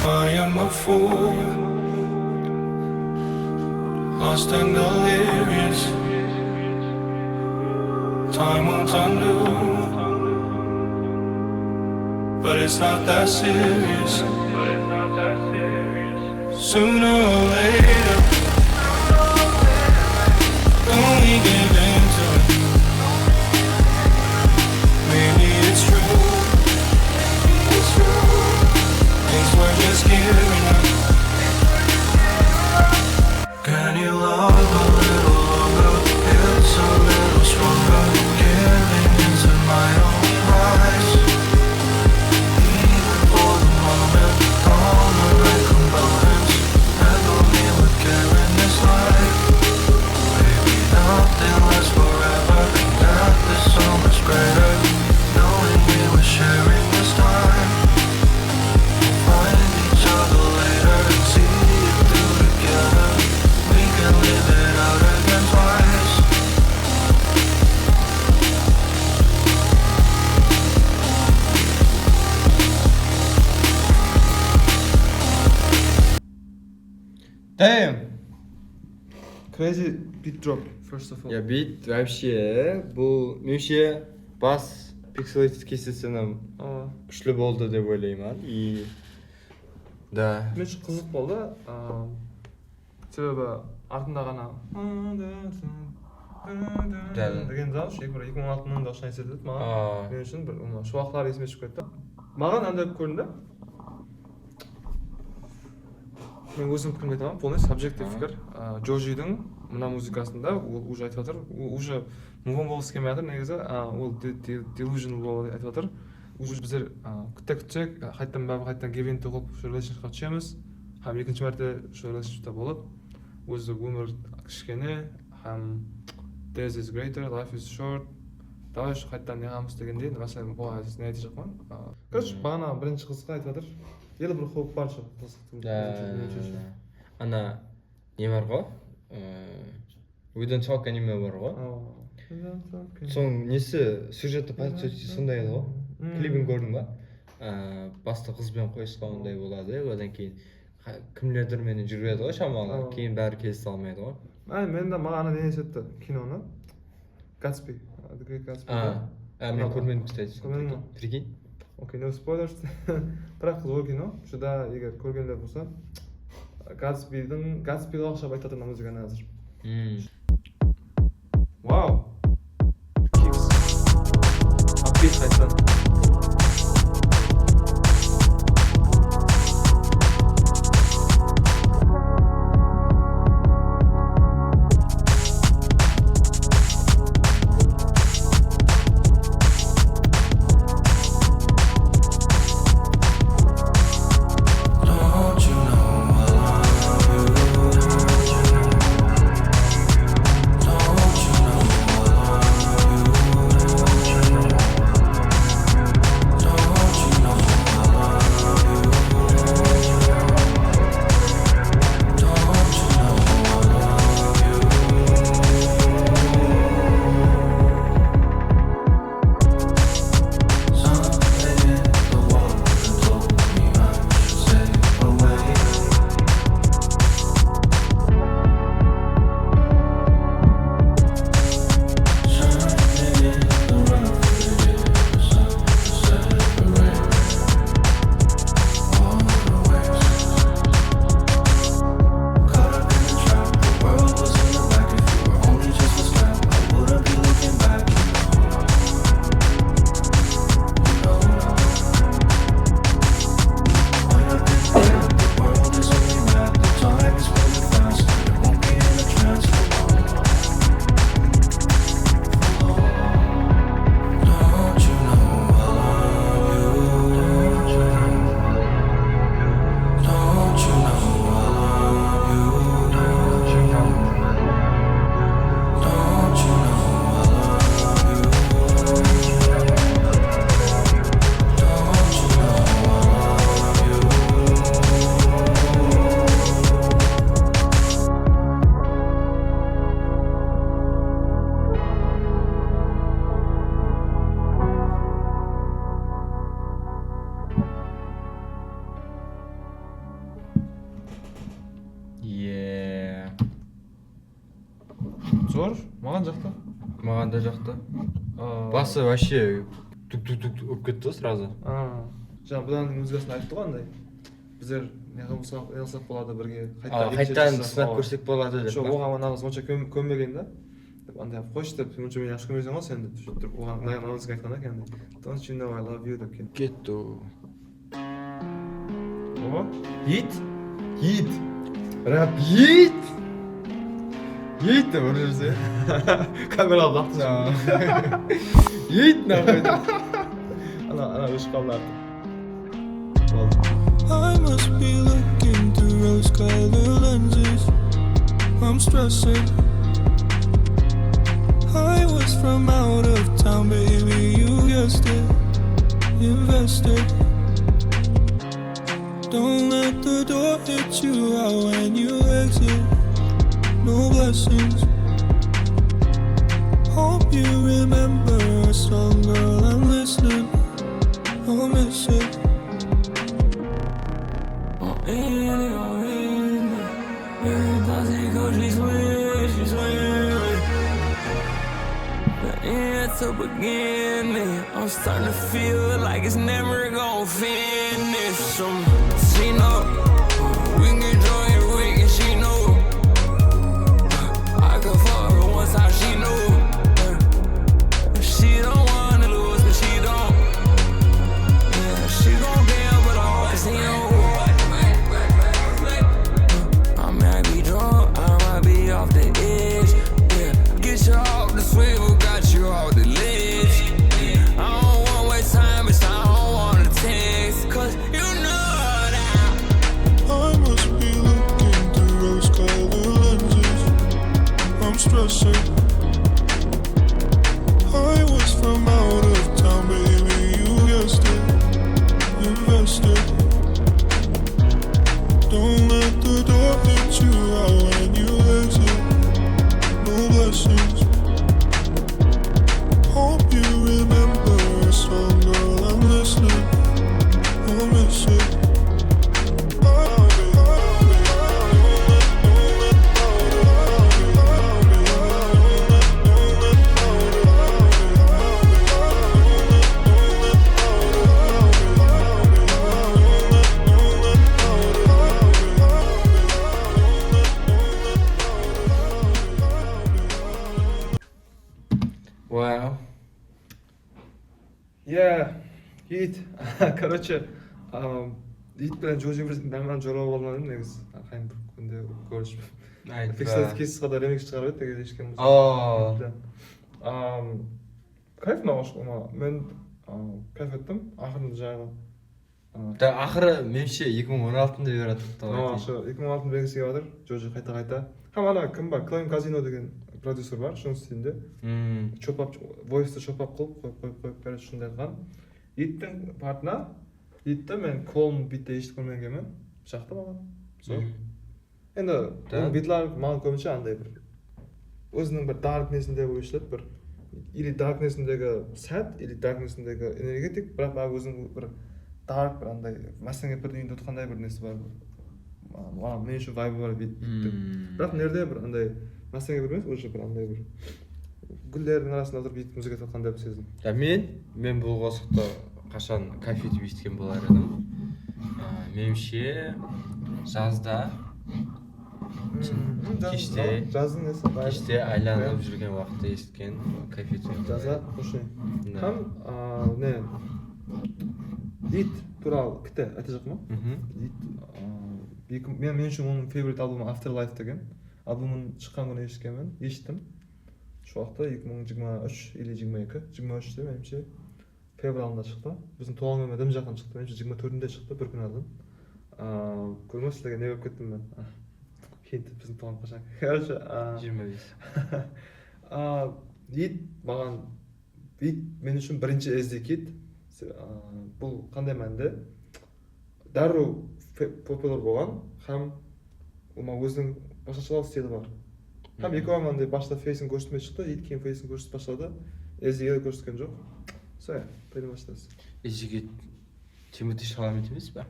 I am a fool, lost and delirious. Time won't undo, but it's not that serious. Sooner or later, don't we give in to it? Maybe it's true. Things were just giving up. Can you love a little longer? It's a little stronger. Giving into my own lies. Even for the moment, all the right components. Handle me with care in this life. Maybe nothing lasts forever. And death is so much greater. Knowing we were sharing this time. We'll find each other later and see it through together. We can live it out again twice. Damn! Crazy beat drop, first of all. Я бит вообще бұл меніңше бас Pixelated кестесінің күшті болды деп ойлаймын. И да. Мен үшін қызық болды. Себебі артында ғана деген дауыс бір 2016-ның дауысына есетеді маған. Мен үшін бір шуақтар есіме түсіп кетті. Маған андай көрінді. Мен өзім пікірім айтамын, полный субъектив пікір. Джорджидің мына музыкасында ол уже айтып жатыр, уже мувон болғысы келмей жатыр негізі, ол delusional болып айтып жатыр. Уже біздер күтсек, қайттан give in to қылып relationshipқа түсеміз, һәм екінші мәрте relationshipта болып, өзі өмір кішкене, һәм death is greater, life is short, давай қайттан неғамыз дегендей, мәселен бұға не айтып жатқан. Короче, бағана бірінші қызға айтып жатыр. Елі бір қоп бар шығып. Ана не бар ғой? We don't talk аниме бар ғой? Соң несі сюжетті подсветі сондай еді ғой? Клибін көрдің ба? Басты қызбен қойысқандай болады, одан кейін кімлердермен жүреді ғой шамалы, кейін бәрі келісе алмайды ғой? Мен де маған не есетті киноны? Gatsby. Мен көрмедім, кстати. Көрмедің ба? Прикинь? Окей, no spoilers. Бірақ қызық кино. Шыда егер көргендер болса, Gatsby'ға ұқсап айтатын музыканы қазір. Вау! Kayıttan. Don't you know I love you? Don't you know I love you? Don't you know I love you? Don't you know I love you? Something in the water told me I should stay away. Shining in the rough, it is something to separate all the ways. Caught up in the trap, the world was in the back. If you were only just a scrap, I wouldn't be looking back. You know. When I've been there, the world is only mad. The time is moving fast, and it won't be in a trance for long. Don't you know I love you? Don't you know I love you? Don't you know I love you? Don't you know I love you? Е. Зор, маған жақты. Маған да жақты. Aa, Басы вообще тук-тук-тук өп кетті сразу. жаңа бұдан музыкасын айтты ғой андай. Біздер неғылсақ болады бірге. Қайтадан сынап көрсек болады деп. Жоқ, оған нағыз онша көнбеген да. Деп андай қойшы деп, онша мені ашып көрмесең ғой сен деп тұрып оған мына музыка айтқан екен. Don't you know I love you деп кен. Кетті. О, Hit? Hit. Rap hit. Hit de vurur bize. камера бақты. Hit nahmet. Ана өшіп қалды artık. I must be looking through rose-colored lenses. I'm stressing. I was from out of town, baby, you guessed it. Invested. Don't let the door hit you out when you exit. No blessings. Hope you remember a song, girl, I'm listening. I'll miss it. To begin it, I'm starting to feel like it's never gonna finish. She know we can join it, we can. She know I can fuck her one time. She know she don't wanna lose, but she don't. Yeah, she gon' gamble on casino. I might be drunk, I might be off the edge. Yeah, get you off the swivel, got you off the ledge. I don't wanna waste time, bitch, I don't wanna text. 'Cause you know Yeah, Ит. Короче, Ит bilan Joji bir naman jo'rab olmadim negiz. Qayim bir kunda ko'rishib. Fixed Kiss qada remix chiqarib edi, degizgan muzik. Kayf mağaşqıma. Men kayf etdim. Axırında жағы. Да, ақыры меніңше 2016-да бератыпты. Ошо 2016 белгисиге батыр. Joji кайта. Хам ана ким бар? Claim Casino деген продюсер бар, шунун стилинде. Чопап, voice-ты чопап кылып коюп берет ушундай кылган. Иттин партына Итте мен Колм битте эшитип көрмөгөнмүн. Жакты мага. Энди бул битлер мага көбүнчө андай бир өзүнүн бир darkness-инде коюштат, бир или darkness-индеги sad, или darkness-индеги энергетик, бирок мага өзүнүн бир dark, бир андай массаңа бир үйүндө туткандай бир нерсе бар. Мага мен үчүн vibe бар биттин. Бирок нерде бир андай массаңа бир эмес, уже бир андай бир гүлдердин арасында отуруп бит музыка аткандай бир сездим. Да, мен бул косукта кашан кофетип эсткен болар едим. Менимче жазда кичте айланып жүрген убакытта эсткен кофетип. Жаза ошо. Хам не Ит тууралуу ките айта жакмы? Ит мен үчүн онун favorite album Afterlife деген albumун чыккан күнү эшиттим. Ошол убакта 2023 или 23 менимче февралында чыкты. Биздин туулган күнүмө дем жакын чыкты. Менимче 24-ндө чыкты, bir күн алдын. Көрмөсүзлерге не болуп кеттим мен. Хинт биздин туулган качан. Короче, 25. Ит баган Ит мен үчүн биринчи SD Kid. Бул кандай мэнде? Дару популяр болгон, хам өзүнүн башкачалык стили бар. Хам экөө мындай башта фейсин көрсөтмөй чыкты, Ит кийин фейсин көрсөтүп баштады. SD-ге көрсөткөн жок. Все, пойдем баштайбыз. Эжиге Тимоти Шаламет эмес ба?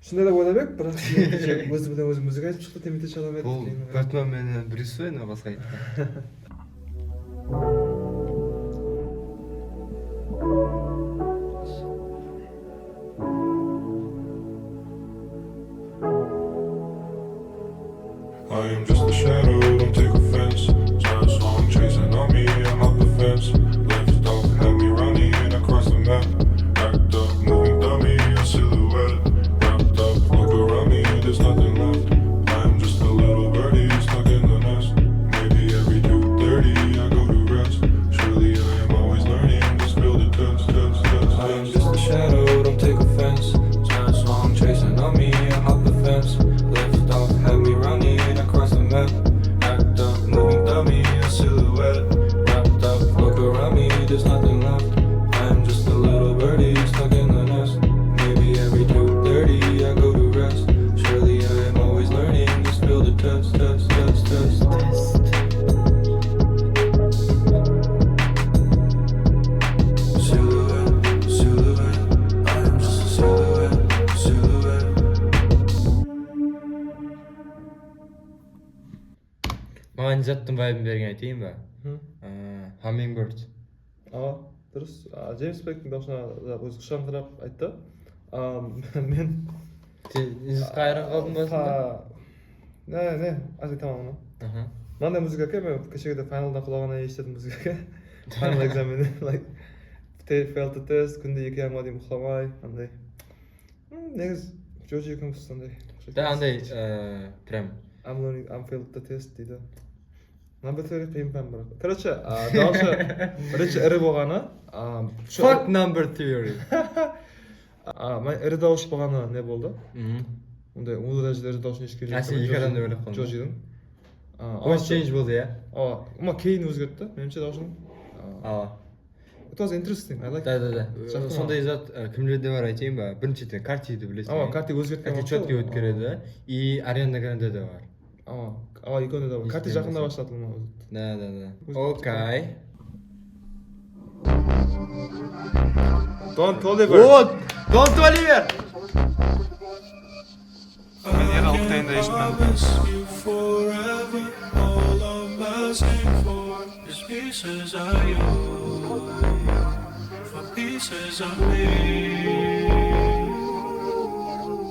Шундай да ойлобек, бирок өзү музыка айтып чыкты, Тимоти Шаламет. Бул Бэтмен менен Брюс Уэйн баска айтты. I am just a shadow, don't take offense. Giant song chasing on me, I'm up the fence. Left off, had me running across the map. Backed up, moving dummy, a silhouette. Wrapped up, look around me, there's nothing left. I am just a little birdie stuck in the nest. Maybe every 2:30 I go to rest. Surely I am always learning, just build a test. I am just a shadow, don't take offense. Giant song chasing on me, I'm up the fence. Left off, had me running across the map. Act up, moving dummy, a silhouette. Wrapped up, look around me, there's nothing left. I'm just a little birdie stuck in the nest. Maybe every 2:30 I go to rest. Surely I am always learning, just build a test. Silhouette, I'm just a silhouette. Маған заттың вайбын берген айтайын ба? Hummingbird. Дұрыс. Джеймс Блейктің даусына өзі қышаңқырап айтты. Мен Сен қайран қалдың ба сонда? Не, аз айтамын оны. Мынандай музыка ке, мен кешегіде финалдан құлағана естідім музыка. Final examine, like failed the test, күнде 2 айға дейін ұйықтамай, андай. Негіз Joji екеуміз андай. Да, андай прям I'm failed the test дейді. Number 3 қиын пән бірақ. Короче, дауысы бірінші ірі болғаны. Fuck number theory. Мен ірі дауыс болғаны не болды? Ондай ұлы дәрежеде ірі дауысын ешкері жоқ. Сен екі адамды ойлап қалдың. Joji'дің. Voice change болды, иә? Ома кейін өзгертті, менімше дауысын. It was interesting, I like it. Да. Сондай зат кімдерде бар айтайын ба? Біріншіден Картиді білесің бе? Карти өзгерткен. Карти четкий өткереді. И Ариана Гранде де бар. Екеуінде де бар. Карти жақында баштады ма өзі. Да. Окей. Don't Oliver. Don't Oliver! Мен ең алықтайында ешітмән. Forever, all I'm asking for is pieces of you, for pieces of me.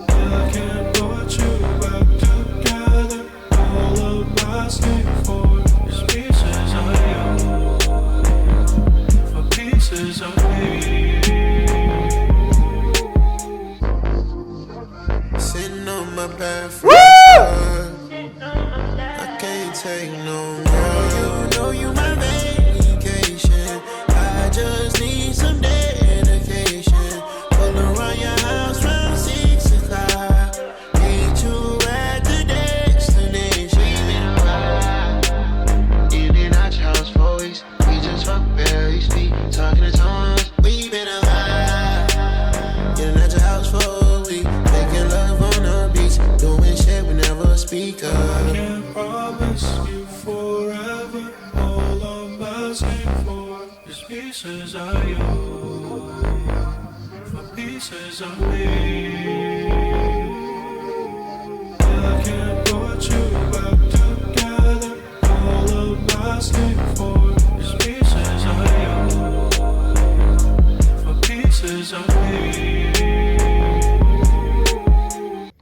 I can't put you back together. All I'm asking for is pieces of you, for pieces of me. pieces of you, for pieces of me. I can't put you back together. All I'm asking for is pieces of you, for pieces of me.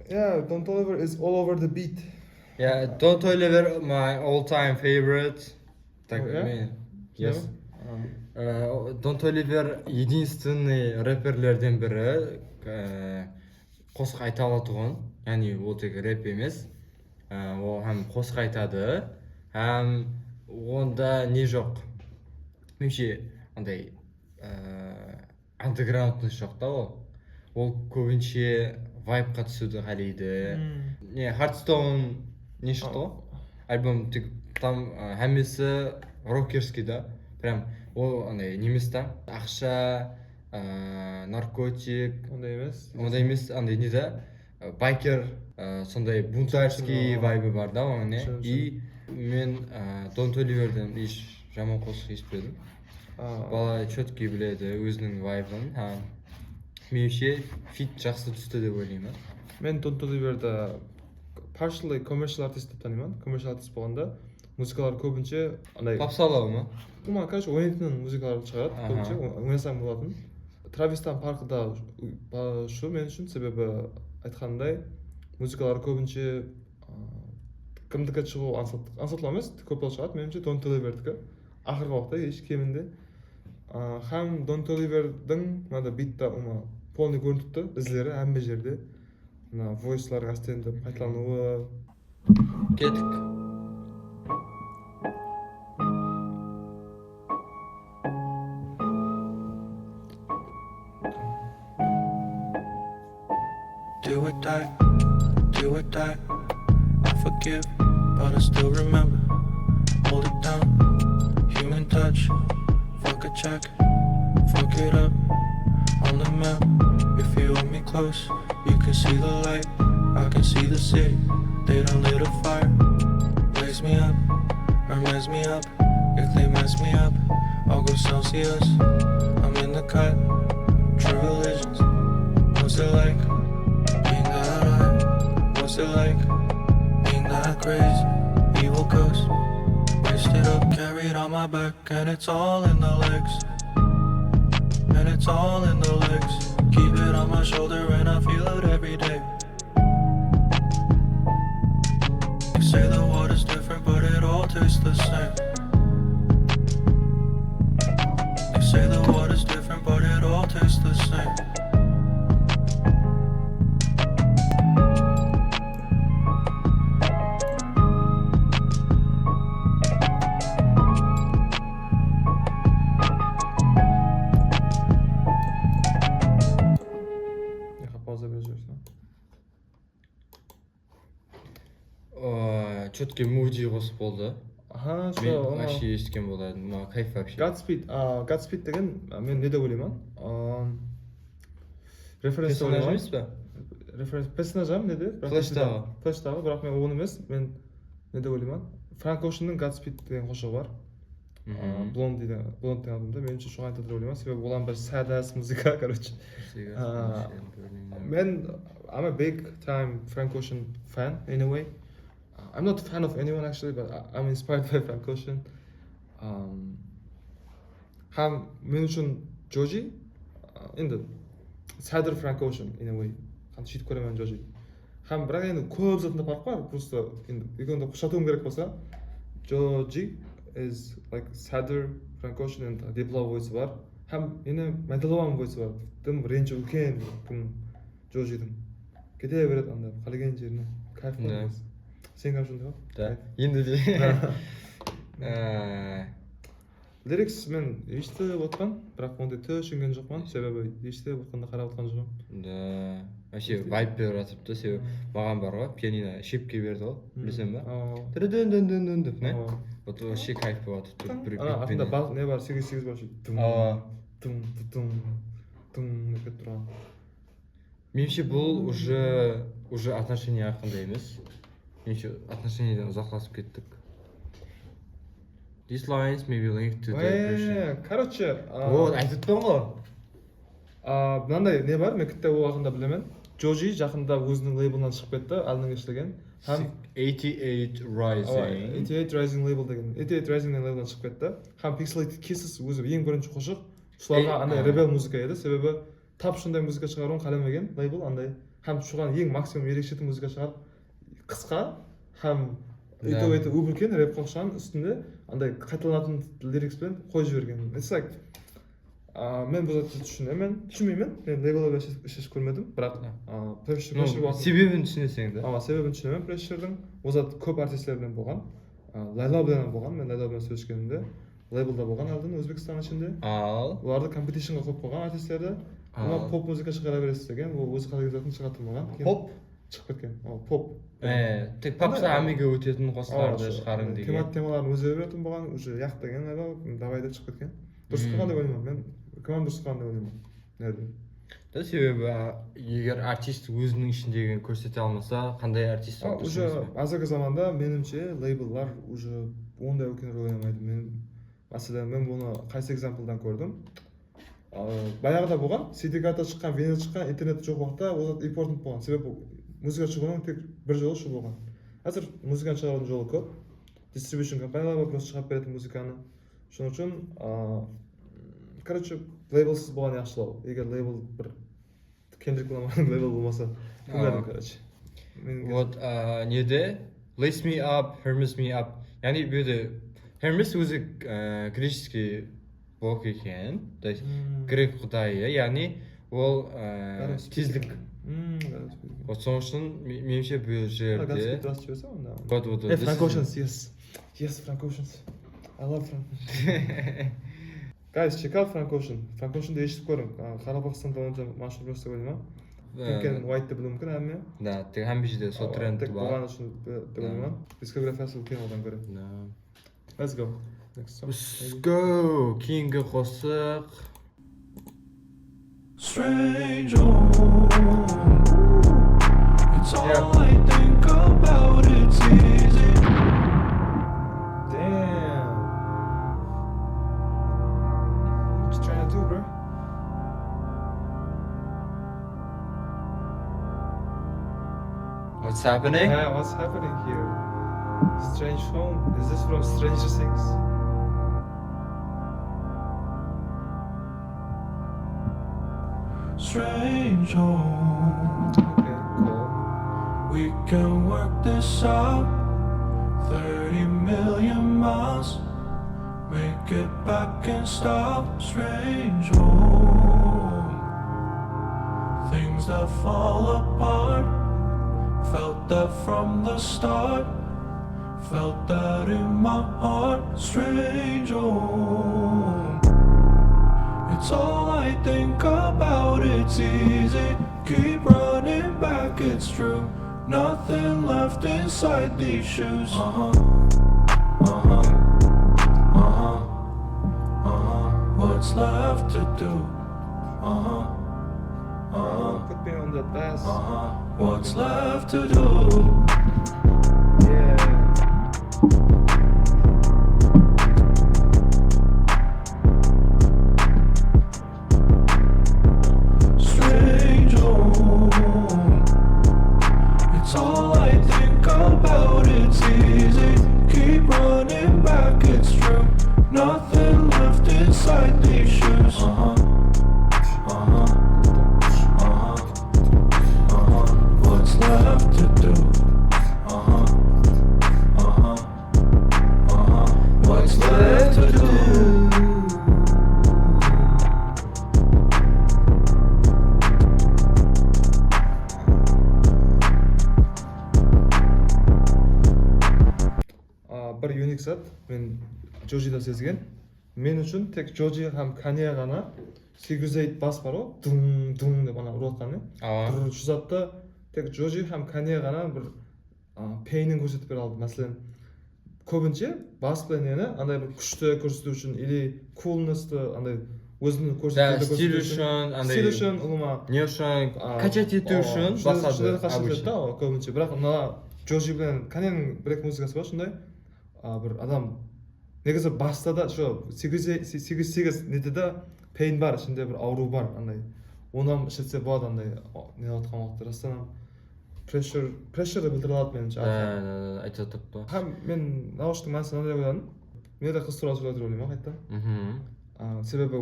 Yeah, Don't Oliver is all over the beat. Yeah, Don't Oliver, my all-time favorite. Так, Oh, yeah? мен- Yes. Don't Oliver единственный рэперлерден бірі қосқа айта алатұғын, яғни ол тек рэп емес, ол һәм қосқа айтады, һәм онда не жоқ, меніңше андай андеграунднес жоқ та ол көбінше вайбқа түсуді қалайды. Не, Hearthstone не шықты ғой, альбом тек там әмесі рокерский да, прям ол андай немес та, ақша, наркотик, ондай емес, андай не да, байкер, сондай бунтарский вайбы бар да оның не. И мен Don't Oliverден еш жаман қосық естіпедім. Бала четкий біледі өзінің вайбын, меніңше фит жақсы түсті деп ойлаймын. Мен Don't Oliverді partially commercial artist деп танимын. Commercial artist болғанда музыкалар көбінше андай Попсалау ма? Короче, ойнайтын музыкалар шығарады, көбінше ойнасаң болатын. Травистан парқы да шу мен үшін, себебі айтқандай музыкалар көбінше кімдікі шығу ансатлау емес, көп болып шығады. Меніңше Don't Oliverдікі ақырғы уақытта еш кемінде. Һәм Don't Oliverдің мынада битта полный көрініп тұр, ізлері әмбе жерде. Мына voice-лардың астында қайталануы. Кеттік. Do or die, I forgive, but I still remember. Hold it down, human touch, fuck a check, fuck it up, on the map. If you hold me close, you can see the light, I can see the city. They done lit a fire, blaze me up, or mess me up. If they mess me up, I'll go Celsius. I'm in the cut, true religions. What's it like? What's it like being that crazy, evil ghost, wasted up, carried on my back, and it's all in the legs, and it's all in the legs, keep it on my shoulder and I feel it every day. They say the water's different but it all tastes the same. They say the water's different but it all tastes the same. Четкий муди қосып болды. Аха, Мен вообще естіген болатын, маған кайф вообще. Godspeed деген мен не деп ойлаймын? Референс Персонаж емес па? Персонажам неде? Флештағы. Флештағы, бірақ мен оны емес, мен не деп ойлаймын? Франк Оушенның Godspeed деген қошығы бар. Blonde деген альбомда мен үшін соған айтады деп ойлаймын, себебі олар бір sad ass музыка, короче. Мен I'm a big time Frank Ocean fan in a way. I'm not a fan of anyone actually, but I'm inspired by Frank Ocean. Һәм мен үшін Джоджи енді sadder Frank Ocean in a way. Қанша сөйтіп көремін Джоджи. Һәм бірақ енді көп затында фарқ бар. Просто енді екеуінде қоштатуым керек болса, Джоджи is like sadder Frank Ocean and Diplo voice бар. Һәм енді Metallica voice бар. Тым ренжі үлкен кім Джоджидің. Кете береді анда қалеген жеріне. Кайф болады. Сен қашында ғой? Да. Енді де. Лирикс мен естіп отқан, бірақ ондай түсінген жоқпын, себебі естіп отқанда қарап отқан жоқпын. Да. Вообще вайб беріп жатып та, себебі маған бар ғой, пианино шепке берді ғой, білесің ба? Тырдын деп, не? Вот вообще кайф болады. Артында не бар, 8-8 бар ше. Тым деп кетіп тұрған. Меніңше бұл уже отношения ақында емес. Меніңше отношенияден ұзақласып кеттік. These lines may be linked to the version. Короче, Вот, айтып тұрмын ғой. мынандай не бар, мен кітап уақытында білемін. Джоджи жақында өзінің лейблынан шығып кетті, алдыңғы ішлеген. 88 Rising. 88 Rising лейбл деген. 88 Rising лейблдан шығып кетті. Һәм Pixelated Kisses өзі ең бірінші қошық. Шуларға андай ребел музыка еді, себебі тап шындай музыка шығаруын қаламаған лейбл андай. Һәм шуған ең максимум ерекшелі музыка шығарып, қысқа һәм өйтіп үлкен рэп қоқшан үстінде андай қайталанатын лирикспен қойып жіберген. It's like мен бұл затты түсінбеймін. Мен лейблда шешіп көрмедім, бірақ Себебін түсінесің да. Себебін түсінемін. Pressure-дің ол зат көп артистерден болған. Лайла білен болған. Мен Лайла білен сөйлескенімде лейблда болған алдын Өзбекстан ішінде. Ал Оларды компетишнға қойып қойған артистерді. Олар поп музыка шығара бересіз деген, ол өзі қалай кететін шығартылмаған. Поп шығып кеткен. Поп. Тек попса амиге өтетін қосыларды шығарың деген. Темаларын өзі беретін болған, уже яқ деген Лайла давай деп шығып кеткен. Дұрыс қылған деп ойлаймын. Мен команда дұрыс қылған деп ойлаймын. Да, себебі егер артист өзінің ішіндегі көрсете алмаса, қандай артист болып Уже азырғы заманда меніңше лейблдар уже ондай үлкен рөл ойнамайды. Мәселен, мен бұны қайсы экзамплдан көрдім. Баяғыда болған, CD-ға шыққан, винил шыққан, интернет жоқ уақытта ол зат импортент болған. Себебі музыка шығуының тек бір жолы шу болған. Әзір музыканы шығарудың жолы көп. Дистрибьюшн компаниялар бар, просто шығарып беретін музыканы. Шуның үшін, короче, лейблсіз болған yaxшылау. Егер лейбл бір Kendrick Lamar'ның лейбл болмаса, көмердім, короче. Вот, неде? Lace Me Up, Hermes Me Up. Яғни бөді, Hermes өзі греческий бог екен, то есть грек құдайы, яғни ол тезлік. Вот соның үшін меніңше бұл жерде... Frank Oceans, yes. Yes, Frank Oceans. I love Frank Ocean. Guys, check out Frank Ocean. Frank Ocean'ды ешітіп көрің. Қарақстанда онша машһур емес деп ойлаймын. Мүмкін White деп білуі мүмкін әмме. Да, тек һәм жерде сол тренд Тек бар. болған үшін деп ойлаймын. Дискографиясы үлкен одан гөрі. Let's go. Next song. Let's go. Кейінгі қосық. Strange home. It's all I think about. It's easy. Damn. What you trying to do, bro? What's happening? Yeah, what's happening here? Strange home. Is this from Stranger Things? Strange home. Okay, cool. We can work this out. 30 million miles. Make it back in style. Strange home. Things that fall apart. Felt that from the start. Felt that in my heart. Strange home. It's all I think about. It's easy. Keep running back, it's true. Nothing left inside these shoes. What's left to do? Put me on that bass. What's left to do? Yeah. Strange home. It's all I think about. It's easy. Keep running back, it's true. Nothing left inside these shoes. What's left to do? What's left to do? Бір юник зат мен Джоджида сезген. Мен үшін тек Джоджи һәм Kanye ғана 808 бас бар ғой, дум деп ана ұрыватқан. Şu затты тек Джоджи һәм Kanye ғана бір пейнін көрсетіп бере алды. Мәселен, көбінше бас пленені андай бір күшті көрсету үшін или coolness'ты андай өзінің көрсету үшін, ұлыма не үшін качать ету үшін басады обычно. Көбінше, бірақ мына Джоджи білен Kanyeның бір музыкасы бар, сондай бір адам негізі баста да şu 8 нетеде пейн бар, ішінде бір ауру бар, андай. Онан ішілсе болады андай не отқан уақытта растан прешерді білдіре алады меніңше. айтып жатыпты. Һәм мен наушниктің мәнісін андай ойладым. Мен де қыз туралы сөйлеп ойлаймын қайтадан. Себебі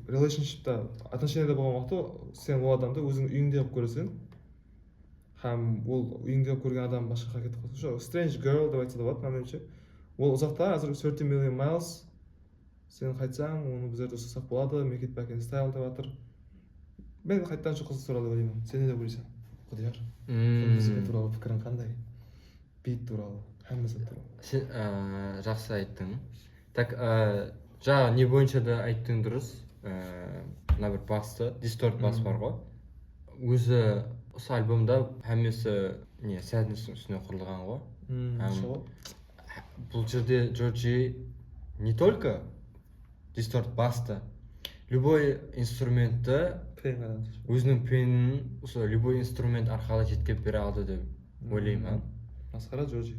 relationshipта отношениеде болған уақытта сен ол адамды өзің үйіңде қылып көресің. Һәм ол үйіңде көрген адам басқа жаққа кетіп қалса, strange girl деп айтса да болады меніңше. Ол ұзақта әзір 30 million miles. Сен қайтсаң, оны біздер жасасақ болады, make it back in style деп жатыр. Мен қайтадан şu қыз туралы ойлаймын. Сен не деп ойлайсың? Құдияр. Музыка туралы пікірің қандай? Бит туралы, hammasі туралы. Сен жақсы айттың. Так, жаңа не бойынша да айттың дұрыс. Мына бір басты, дисторт бас бар ғой. Өзі осы альбомда hammasі не sadness үстіне құрылған ғой. Бұл жерде Джорджи не только дисторт басты, любой инструментті өзінің пенін осы любой инструмент арқылы жеткізіп бере алды деп ойлаймын. Масқара Джорджи.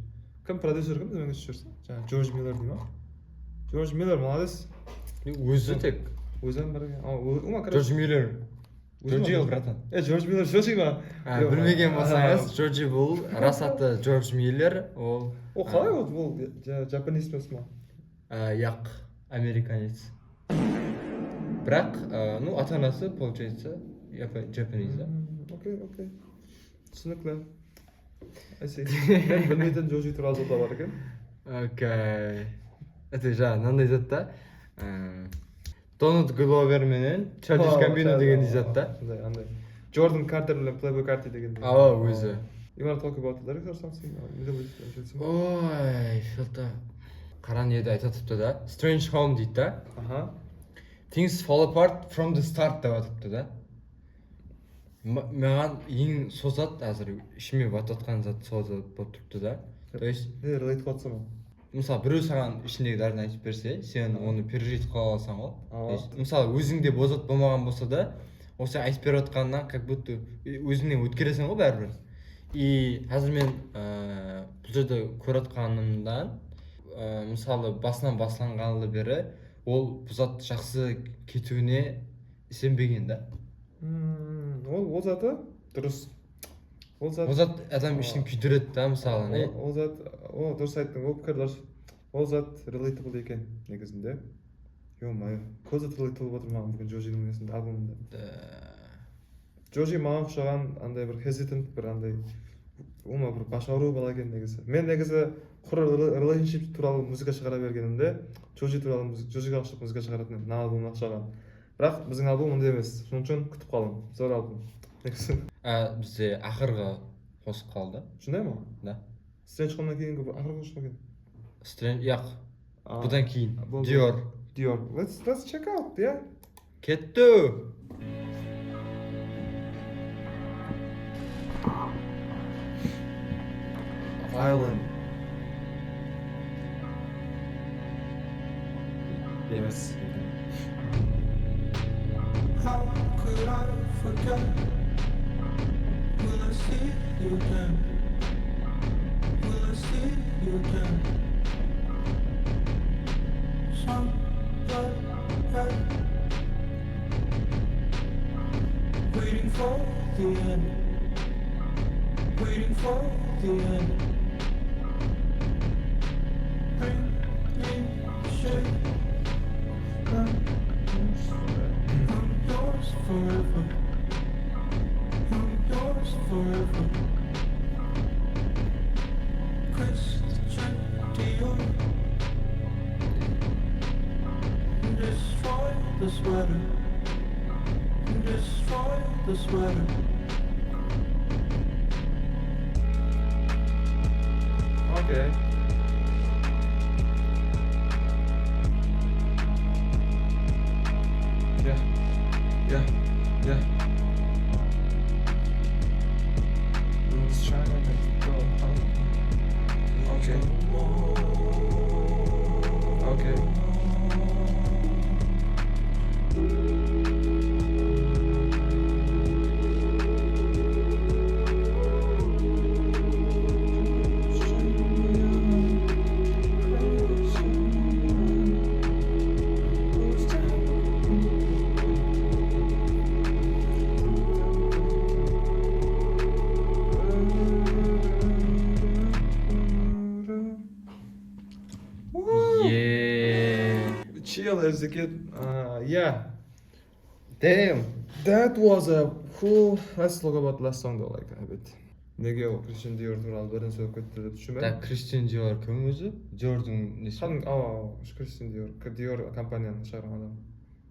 Кім продюсер кім демеңіз жүрсің? Жаңа Джордж Миллер дей ма? Джордж Миллер молодец. Өзі тек. Өзім бар екен. Джордж Миллер. Джорджи ол братан. Джордж Миллер Джорджи ма? Білмеген болсаңыз, Джорджи бұл рас аты Джордж Миллер. Ол қалай ол жапонец емес ма? Яқ, американец. Бірақ, ну, ата-анасы, получается, жапонец. Окей. Түсінікті. Мен білмейтін Джорджи туралы зат бар екен. Окей. Это жаңа мынандай зат та. Дональд Гловер менен Чарльз Гамбино деген зат та. Андай. Джордан Картер менен Плейбой Карти деген. Өзі. You want to talk about the lyrics or something? Ой, filter. Қара неде айтатыпты да. Strange Home дейді да. Things fall apart from the start деп атыпты да. Маған ең созат әзір ішіме бататқан зат созат болып тұрыпты да. То есть не relate қылып жатсам. Мысалы біреу саған ішіндегі дәрін айтып берсе, сен оны пережить қыла аласың ғой. Мысалы өзіңде бозат болмаған болса да, осы айтып беріп жатқаннан как будто өзіңнен өткересің ғой бәрібір. И қазір мен бұл жерде көріп жатқанымдан, мысалы басынан басланғалы бері ол зат жақсы кетуіне сенбеген да. Ол заты дұрыс. Ол зат адам ішін күйдіреді да, мысалы не? Ол зат, дұрыс айттың, ол пікір дұрыс. Ол зат relatable екен негізінде. Ё-моё, көз зат relatable отыр маған бүгін Джорджидің несінде альбомында. Джорджи маған ұқсаған андай бір hesitant, бір андай ома бір баш ауру бала екен негізі. Мен негізі құр relationship туралы музыка шығара бергенімде Джорджи туралы Джорджиға ұқсап музыка шығаратын мына альбомына ұқсаған. Бірақ біздің альбом ондай емес. Соның үшін күтіп қалдым. Зор альбом. Бізде ақырғы қосып қалды. Шындай ма? Да. Strange Home'нан кейінгі ақырғы қосып екен. Strange, яқ. Бұдан кейін. Dior. Let's check out, yeah. Кетті. Island. Yes. How could I forget? Will I see you again? Will I see you again? Somewhere waiting for the end. Waiting for the end. Bring me shade. I'm yours forever. I'm yours forever. Christian Dior. Destroy the sweater. Destroy the sweater. Okay. Yeah. Let's try to go. Okay. as a kid. Yeah, Damn. that was a cool. Let's talk about last song though, like a bit. Неге ол Christian Dior туралы бірін сөйлеп кетті деп түсінбедім. Так, Кристиан Диор кім өзі? Диордың несі? Christian Dior компанияны шығарған адам.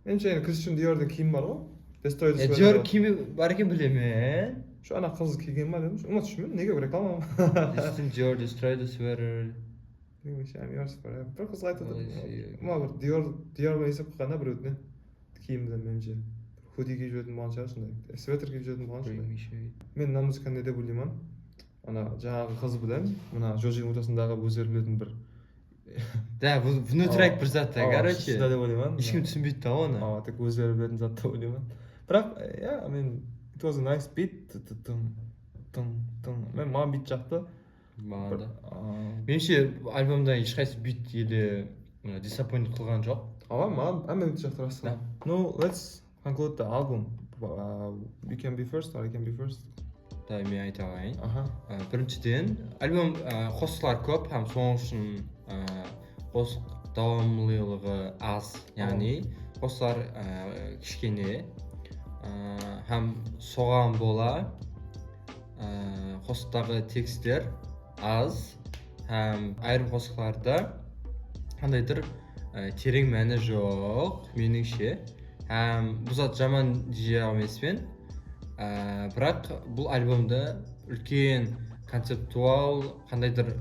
Меніңше енді Christian Dior'дың киімі бар ғой. Destroy the Диор киімі бар екен білемін. Şu ана қыз киген ба дедім. Ұмытып неге бір реклама. Christian Dior Destroy the Sweater. Немесе yours forever. Бір қызға айтады. Ма бір Dior есеп қойғанда бір өтіне киімді меніңше. Худи киіп жүретін болған шығар сондай. Свитер киіп жүретін болған сондай. Мен мына музыканы не деп ойлаймын? Ана жаңағы қыз білемін. Мына Жожидің ортасындағы өздері білетін бір. Да, внутряк бір зат та, короче. Сонда деп ойлаймын. Ешкім түсінбейді да оны. Тек өздері білетін зат деп ойлаймын. Бірақ, I mean, it was a nice beat. Мен маған бит жақты. Маған да. Меніңше альбомда ешқайсы бит елі disappoint қылған жоқ. Маған әмме бит жақты рас. No, let's conclude the album. You can be first or I can be first. Да, мен айта алайын. Біріншіден, альбом қосқылар көп, һәм соның үшін қосық давамлылығы аз, яғни қосқылар кішкене, һәм соған бола қосықтағы текстер аз, һәм айрым қосқыларда қандайдыр терең мәні жоқ, меніңше. Бұл зат жаман дей алмаспен, бірақ бұл альбомда үлкен концептуал қандайдыр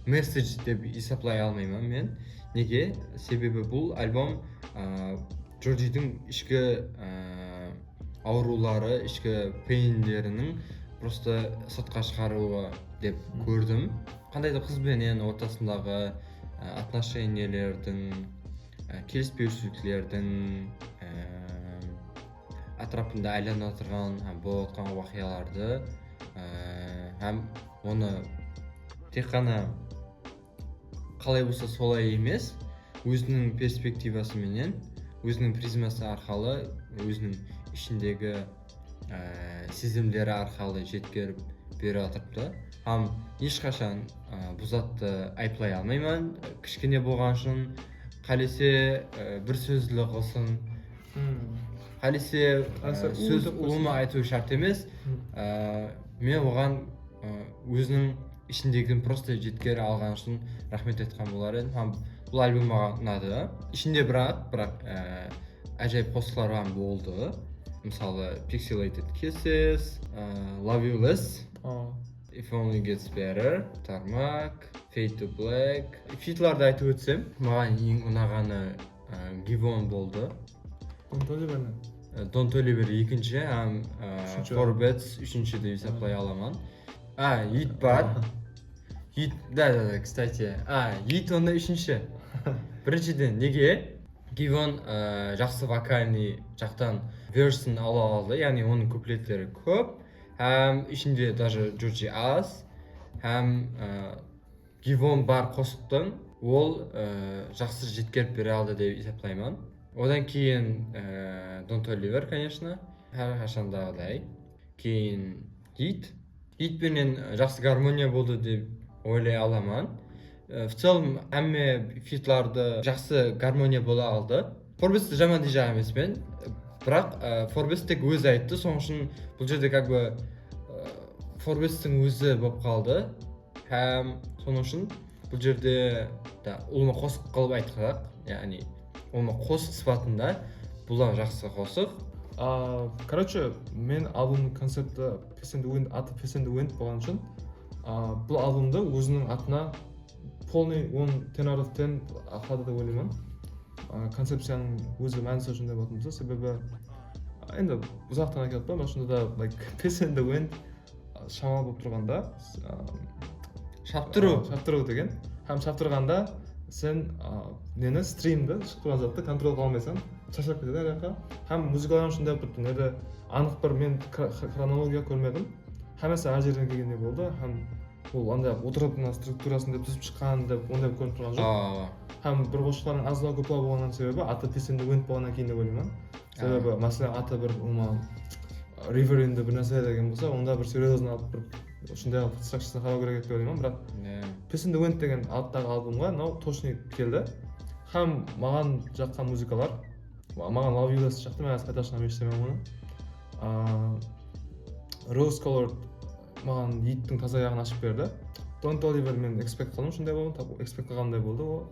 месседж деп есеплай алмаймын мен. Неге? Себебі бұл альбом Джорджидің ішкі аурулары, ішкі пейндерінің просто сыртқа шығаруы деп көрдім. Қандайда қызбенен ортасындағы отношениялердің, келіспеушіліктердің атрапында айланып отырған болып отқан уақияларды һәм оны тек қана қалай болса солай емес, өзінің перспективасыменен, өзінің призмасы арқылы, өзінің ішіндегі сезімдері арқылы жеткеріп бере отырыпты. Һәм ешқашан бұл затты айыплай алмаймын. Кішкене болған үшін қалесе бір сөзлі қылсын, қалесе сөз ұлыма айту шарт емес. Мен оған өзінің ішіндегін просто жеткері алған үшін рахмет айтқан болар едім. Һәм бұл альбом маған ұнады. Ішінде бірақ әжайып қосқылар болды. Мысалы Pixelated Kisses, Love You Less, If Only Gets Better, Tarmac, Fade to Black. Фитларды айтып өтсем, маған ең ұнағаны Give On болды. Don't Oliver екінші, Forbets үшінші деп есеплай аламын. Hit бар. Hit, да, кстати. Hit онда үшінші. Біріншіден, неге? Give On жақсы вокальный жақтан версін ала алды, яғни оның куплеттері көп. Һәм ішінде даже Джорджи аз. Һәм Give On бар қосықтың, ол жақсы жеткеріп бере алды деп есеплаймын. Одан кейін Don't Oliver, конечно, әрқашандағыдай. Кейін Hit. Hit пенен жақсы гармония болды деп ойлай аламын. В целом, әмме фитларды жақсы гармония бола алды. Forbes жаман дей емеспен, бірақ Forbes тек өзі айтты, соның үшін бұл жерде как бы Forbes-тің өзі болып қалды. Һәм соның үшін бұл жерде ұлыма қосық қылып айтқақ, яғни ұлыма қосық сипатында бұл жақсы қосық. Короче, мен альбомның концепті Piss in the Wind, аты Piss in the Wind болған үшін бұл альбомды өзінің атына полный 10 out of 10 алады деп ойлаймын. Концепцияның өзі мәнісі үшін деп отырмыз, себебі енді ұзақтан әкеліп па, машинада Piss in the Wind шамал болып тұрғанда шаптыру деген. Һәм шаптырғанда сен нені стримді шығып тұрған затты контрол қыла алмайсың, шашылып кетеді ар жаққа. Һәм музыкаларың үшін деп тұрды, неде анық бір мен хронология көрмедім. Хамасы әр жерден келгендей болды. Һәм ол андай отырып мына структурасын деп түзіп шыққан деп ондай көрініп тұрған жоқ. Һәм бір қосшылардың аздау көптау болғаннан себебі аты Piss in the Wind болғаннан кейін деп ойлаймын. Себебі мәселен аты бір River in the бір нәрсе деген болса, онда бір серьезно алып бір ушундай алып строкчасын қарау керек деп ойлаймын. Бірақ Piss in the Wind деген аттағы альбомға точный келді. һәм маған жаққан музыкалар, маған Love You Less жақты, мен қазір қайташынан естімеймін оны. Rose Colored маған иттің таза аяғын ашып берді. Don't Oliver мен expect қылдым, шындай болды, expect қылғандай болды ол.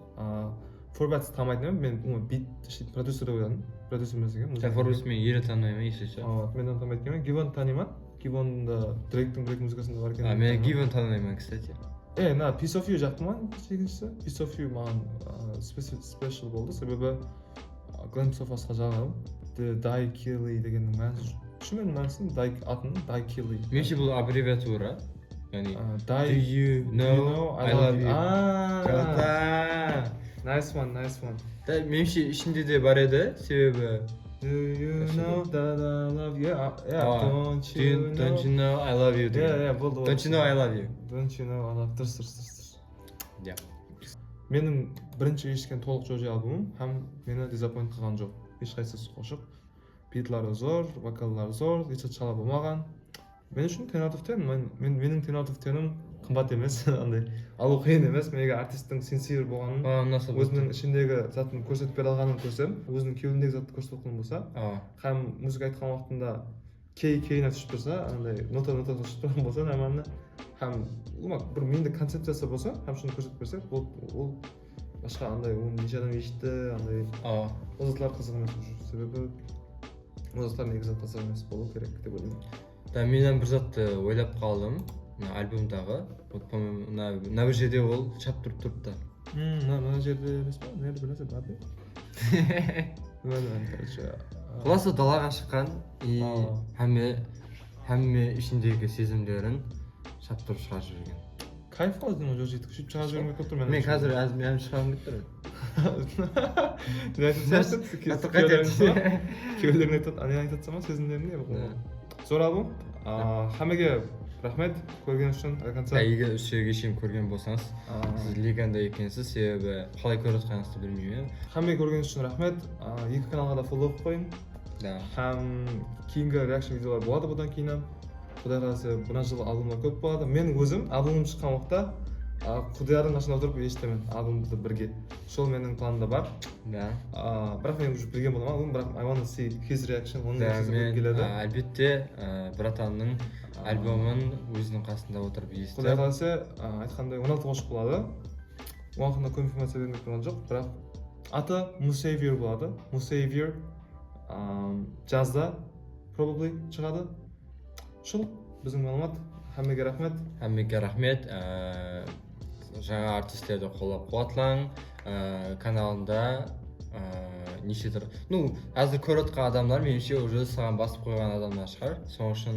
Forbat's танымайтын едім, мен бит продюсер деп ойладым, продюсер емес екен. Forbat мен ері танымаймын, есімше. Мен оны танымайтын едім, Giveon танимын. Giveon'да Drake'тің Drake музыкасында бар екен. Мен Giveon танымаймын, кстати. На Piece of You жақты маған екіншісі. Piece of You маған special болды, себебі Glimpse of Us'қа жағадым. The Die Killy дегеннің мәнісі, шынымен мәнісін атын Die Killy. Менше бұл аббревиатура. Яғни Do you know I love you. Красава. Nice one. Менше ішінде де бар еді, себебі Do you know that I love you? Don't you know I love you. Болды. Don't you know I love you. Don't you know I love you. Дұрыс. Иә. Менің бірінші естіген толық Джоджи альбомым, һәм мені disappoint қылған жоқ. Ешқайсысы қошық. Битлары зор, вокаллары зор, еш шала болмаған. Мен үшін 10 out of 10. Менің 10 out of 10-ім қымбат емес, андай алу қиын емес. Мен егер артисттің sincere болғанын, өзінің ішіндегі затын көрсетіп бере алғанын көрсем, өзінің кеуіндегі затты көрсетіп отқан болса, һәм музыка айтқан уақытында кейіне түсіп тұрса, андай нота түсіп тұрған болса, нормально, һәм бір мендік концепциясы болса, һәм шыны көрсетіп берсе, ол басқа андай оны неше адам ешті, андай ол затлар қызық емес, себебі ол затлар негізі қызық емес болу керек деп ойлаймын. Мен бір затты ойлап қалдым, альбомдағы. Мына бір жерде ол шап тұрып тұрыпты. Мына жерде емес па? Nerede білесе бар бе? Құласы далаға шыққан, әмме ішіндегі сезімдерін шап тұрып шығарып жүрген. Кайф алдың о жойдық, сөйтіп шығарып жүрмей көп тұр. Мен қазір әзім шығарым кетті. Кеуілерін айтатса ма сезімдерін? Зор альбом. Хамеге рахмет көрген үшін концерт. Егер үшеуге шейін көрген болсаңыз, сіз леганда екенсіз, себебі қалай көріп жатқаныңызды білмеймін. Хамеге көрген үшін рахмет. Екі каналға да фоллоу қойын. Һәм кейінгі реакшн видеолар болады бұдан кейін. Құдай қаласа бұна жылы альбомдар көп болады. Мен өзім альбомым шыққан уақытта Құдайдың қасында отырып естімін альбомды бірге. Сол менің планымда бар. Бірақ мен уже білген боламын, бірақ I wanna see his reaction. Мен әлбетте братанның альбомын өзінің қасында отырып естіп. Құдай қаласа айтқандай 16 қошық болады. Уақытында конфирмация бермек болған жоқ, бірақ аты Musavior болады. Musavior жазда probably шығады. Шыл біздің мәлімет. Хамеге рахмет. Жаңа артистерді қолдап қуатлаң. Каналында нешедір. Әзір көріп отқан адамдар меніңше уже саған басып қойған адамдар шығар. Соның үшін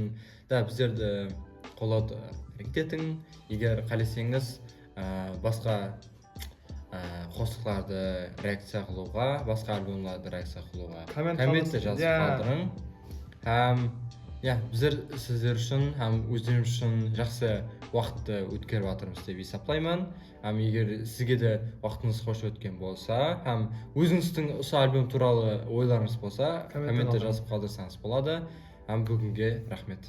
біздерді қолдауды әрекет етің. Егер қалесеңіз басқа қосықтарды реакция қылуға, басқа альбомдарды реакция қылуға комментті жазып қалдырың. Біздер сіздер үшін, өздеріміз үшін жақсы уақытты өткеріп жатырмыз деп есептеймін. Егер сізге де уақытыңыз қош өткен болса, өзіңіздің осы альбом туралы ойларыңыз болса, комментте жазып қалдырсаңыз болады. Бүгінге рахмет.